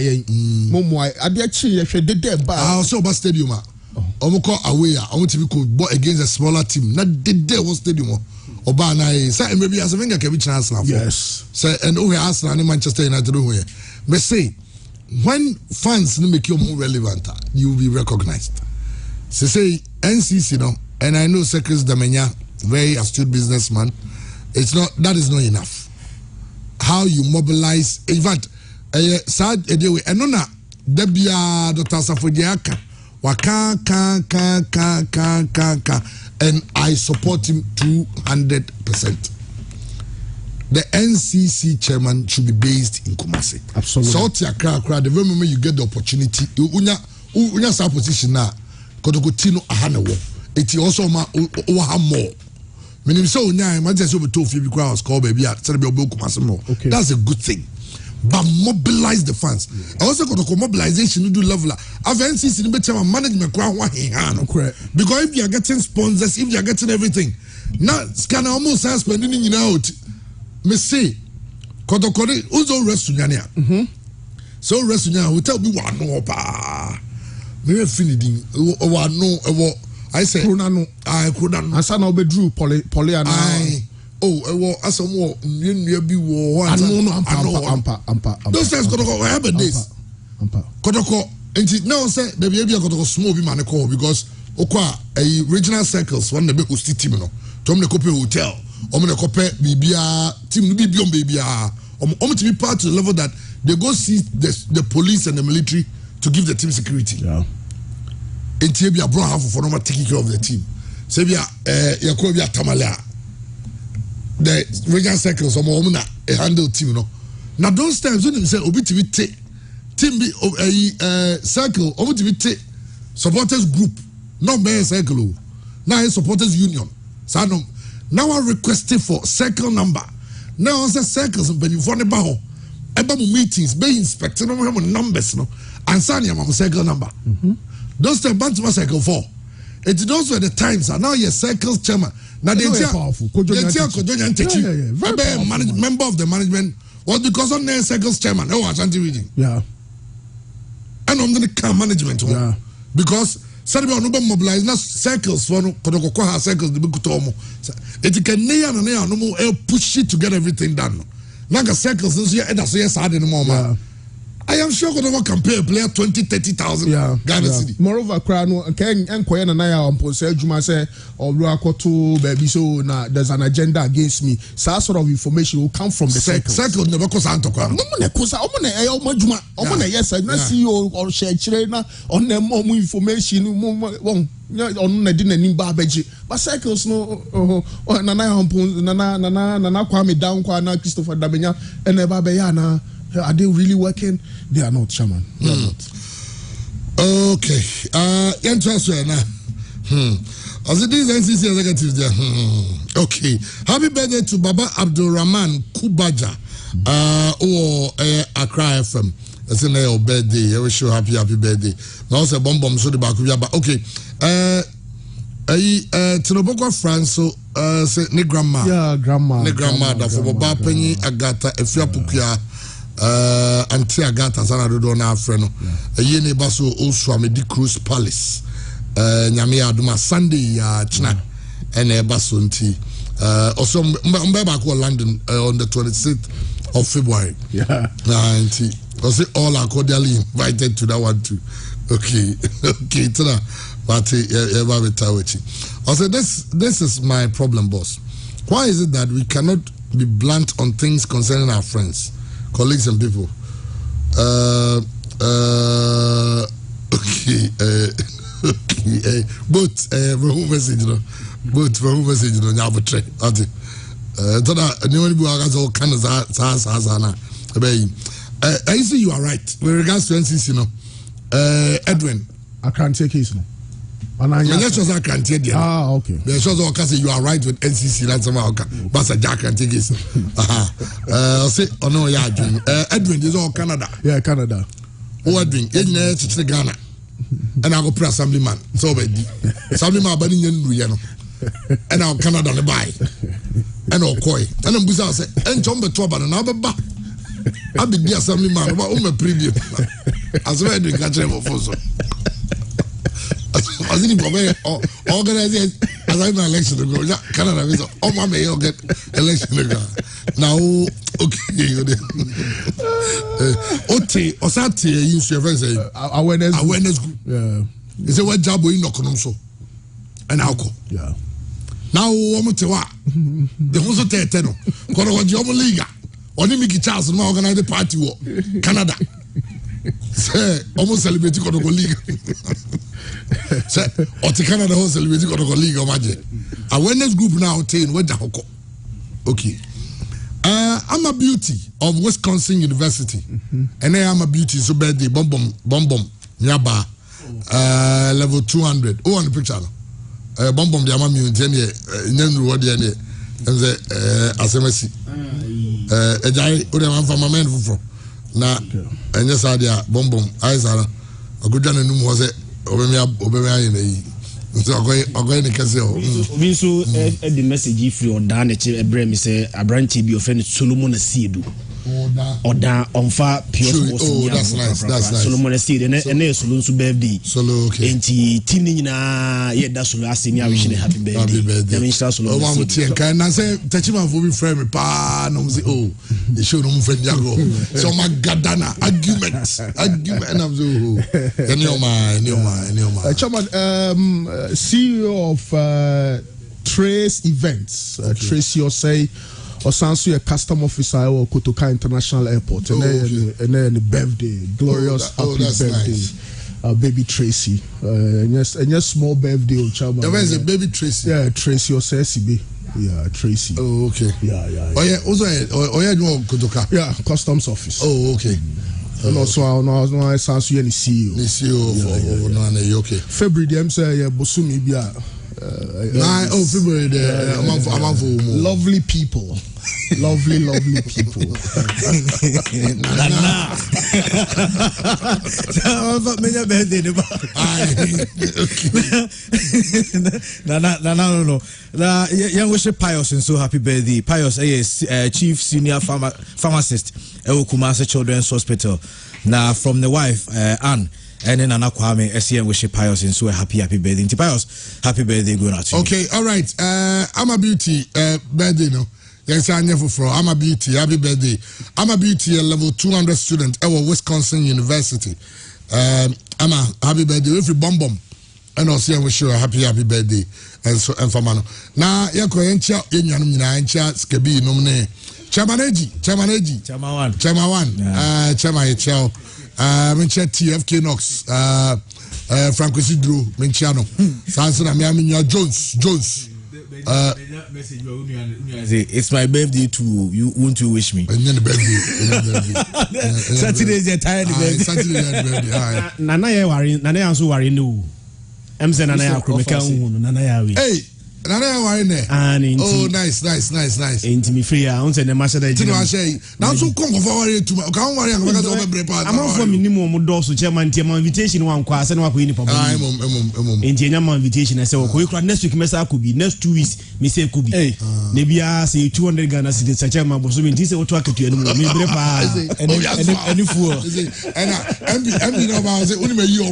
I did change. They did bad. I also about stadium. Omoko away. I want to be against a smaller team. Not did there was stadium. Obana say maybe as a finger can be chance now. Yes. Say and Arsenal and Manchester United here. But say when fans make you more relevant, you will be recognized. So say NCC and I know Secretary Damenya, very astute businessman. That is not enough. How you mobilize, in fact, sad anyway, and no Debia Dr. Safodiaka, waka and I support him 200%. The NCC chairman should be based in Kumasi. Absolutely. So the very moment you get the opportunity, unya sa position na Kotokotino ahanewo. It also more. Meaning so unya imagine so be told you because call baby at Kumasi more. Okay. That's a good thing. But mobilize the fans. I also got to mobilization do level. I've NCC in better management because if you are getting sponsors, if you are getting everything, now can almost spending in out. Me say, Kotokori uzo resunyania. So resunyania we tell me one no pa. Me finishing one no. I say Kronano. I couldn't. Asa na obedru Poliana. As a more new be war. Ampa. Those times Kotoko have this. Kotoko, and now say the baby Kotoko small be man call because Okwa a regional circles one the big host team no. Tom the Cope Hotel. The Cope Bibia team be beyond baby. To be part to the level that they go see the police and the military to give the team security. Yeah. Enti bia bro half for no taking care of the team. Say bia yakọ bia Tamale. The regional circles omo na handle team no. Now those times when them say obi to be team be circle obi to be supporters group not be circle now a supporters union. So now I requested for circle number. Now I say circles but you for the baho. Eba meetings be inspecting no numbers no and sign your circle number. Those times Bantima circle 4. It those were the times and now your circles chairman. Now they powerful. Member of the management was because on their circles chairman. Oh, Ashanti region. Yeah. And I'm going to come management. Yeah. Because Saturday no mobilize na circles for no kodokoko circles the bikutomo. It can no push it to get everything done. Naga circles this year that's yes hard anymore man. I am sure going to compare a player 20,000-30,000 Ghana City. Moreover, Crano and Koyan and I on Pose Juma say or Ruakoto baby so na there's an agenda against me. So sort of information will come from the circle never cause Antoko. No one cause Omana Omana yes I not see or share China on them more information on Nadine and Babaji. But cycles no Nana Kwame down Kwana Christopher Dabenya and Babayana. Are they really working? They are not, Shaman. They are not. Okay. Interesting. As it is NCC executive there. Okay. Happy birthday to Baba Abdul Rahman Kubaja. Or Accra FM. That's in your birthday. I wish you happy birthday. Now also bomb so the back but okay. Tinoboko France so say ne grandma. Yeah, grandma. Ne grandma da for Baba Penny Agata Efia Pukia. Anti Agata sana dodo na afreno ye ne ba so Oswamedi Cruise Palace nyame aduma Sunday ya china ene ba so nti also mbeba ko London on the 26th of February yeah nti also all are cordially invited to that one too. Okay tana but eba betawechi also this is my problem boss. Why is it that we cannot be blunt on things concerning our friends, colleagues and people? Okay, but who message no, but who message no nyabo tre. Ati, tada anyone be wagazo all kind of na. I see you are right with regards to NCC no. Edwin, I can't take case no. I can't take it. Ah, okay. The shows all say you are right with NCC. That's somehow. But I can't take it. I'll say, oh no, yeah, Edwin is all Canada. Yeah, Canada. Oh, Edwin, it's Ghana. And I go pre assemblyman. So bad. Assemblyman, but in you and I'll Canada the buy. And I'll koi. And I'm busy. Say, and John Betroba and I'll be back. I'll be the assemblyman. About my preview. As well, Edwin catch him for so. As in organizing as I'm an election to go, Canada is all my mayor get election to go. Now, okay, Ote, Osati, you see, awareness group. Yeah. Is a what job we knock on so and alcohol. Yeah. Now, Omotewa, the Hosote Teno, Koro Jomo Liga, or Nimiki Charles, and organize the party war, Canada. Say, almost celebrating Koro Liga. Say, or to Canada, who celebrating Koro Liga, Maje. Awareness group now, Tain, what the hoko. Okay. I'm a beauty of Wisconsin University, and I am a beauty. So bad the bomb Nyaba, level 200. Oh, on the picture, bomb the Amamu Jenny, what the and the Asemesi. A giant, what I'm from a man from now, and yes, I did bomb eyes are a good done and was it Obama. So I'm going to say, we so the message if you are done, a brand me say a branch be offended Solomon Seedu. Or down on far pure. Oh, that's nice. That's nice. Solomon Seed and Solon's birthday. Solo, okay. And Tinina, yet that's the last thing I wish happy birthday. Happy birthday. Oh, one would say, can I say, Tachima for me, friend, pa, no, oh, they show no friend Yago. So my Gadana argument, and I'm so, Neoma. Chairman, CEO of Trace Events, Trace your say. Or sounds a custom officer or Kotoka International Airport, and then the birthday, glorious happy birthday. Nice. baby Tracy. Yes, and yes, small birthday, Chama. There is a baby Tracy. Yeah, Tracy or Ceci. Yeah, Tracy. Oh, okay. Yeah. Oh yeah, also, you Kotoka. Yeah, customs office. Oh, okay. And also, I sound you any CEO. The CEO no, okay. February, them say, yeah, Bosumi, yeah. February, lovely people. Lovely people. No. Young wish Pius and so happy birthday. Pius is chief senior pharmacist at Kumasi Children's Hospital. Now from the wife Anne. And then Nana Kwame, SCM wish Pius and so happy birthday. Pius, happy birthday going out to you. Okay, all right. I'm a beauty birthday, no. Yes, I never for. I'm a beauty. Happy birthday. I'm a beauty. A level 200 student at Wisconsin University. I'm a happy birthday. If you bomb, and also I wish you a happy birthday. And so and for man. Now, you're going to Skebi nomine. Chairman one. Chairman Chow. Mencha TFK Knox. Franco Sidro. Menchano. Sansa Miami Jones. It's my birthday too. You want to wish me? Birthday. Saturday's your tired birthday. Saturday. Nana also worry no. I'm saying Nana Akromeka Nana Yawi. Hey, Nana worry ne. Oh, nice. Ain't me free. I want to the master that. Now so come for worry too. Can't worry. I'm not for minimum doors chairman invitation one class and what we need. In Tianama invitation, I said, next week, Mesa could be next 2 weeks, Miss could be. Maybe I say 200 Ghana cedis, such a man was doing this or talk to you and you fool. And you know about it, only you.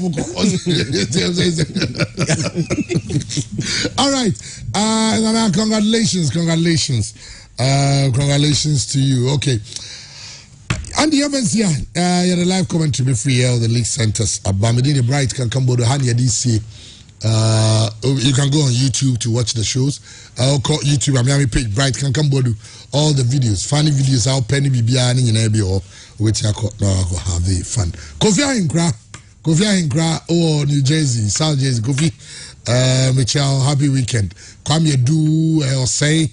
All right. Congratulations to you. Okay. Andy Evans here, you're the live commentary be free here, the league centers. Abamedini Bright can come to Hania DC. You can go on YouTube to watch the shows. I'll call YouTube, I'm Miami page Bright can come to all the videos, funny videos, how Penny Bibiani in Ebio, which I could have the fun. Kofi Hinkra, oh, New Jersey, South Jersey, Kofi. Michelle, happy weekend. Kwame do or say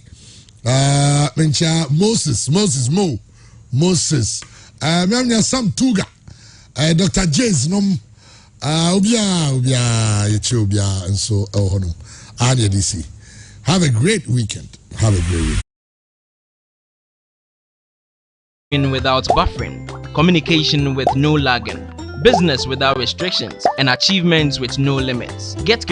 Moses. Miamia Sam Tuga. Dr. James nom Ubia and so honum. Anya DC. Have a great weekend. Without buffering, communication with no lagging, business without restrictions, and achievements with no limits. Get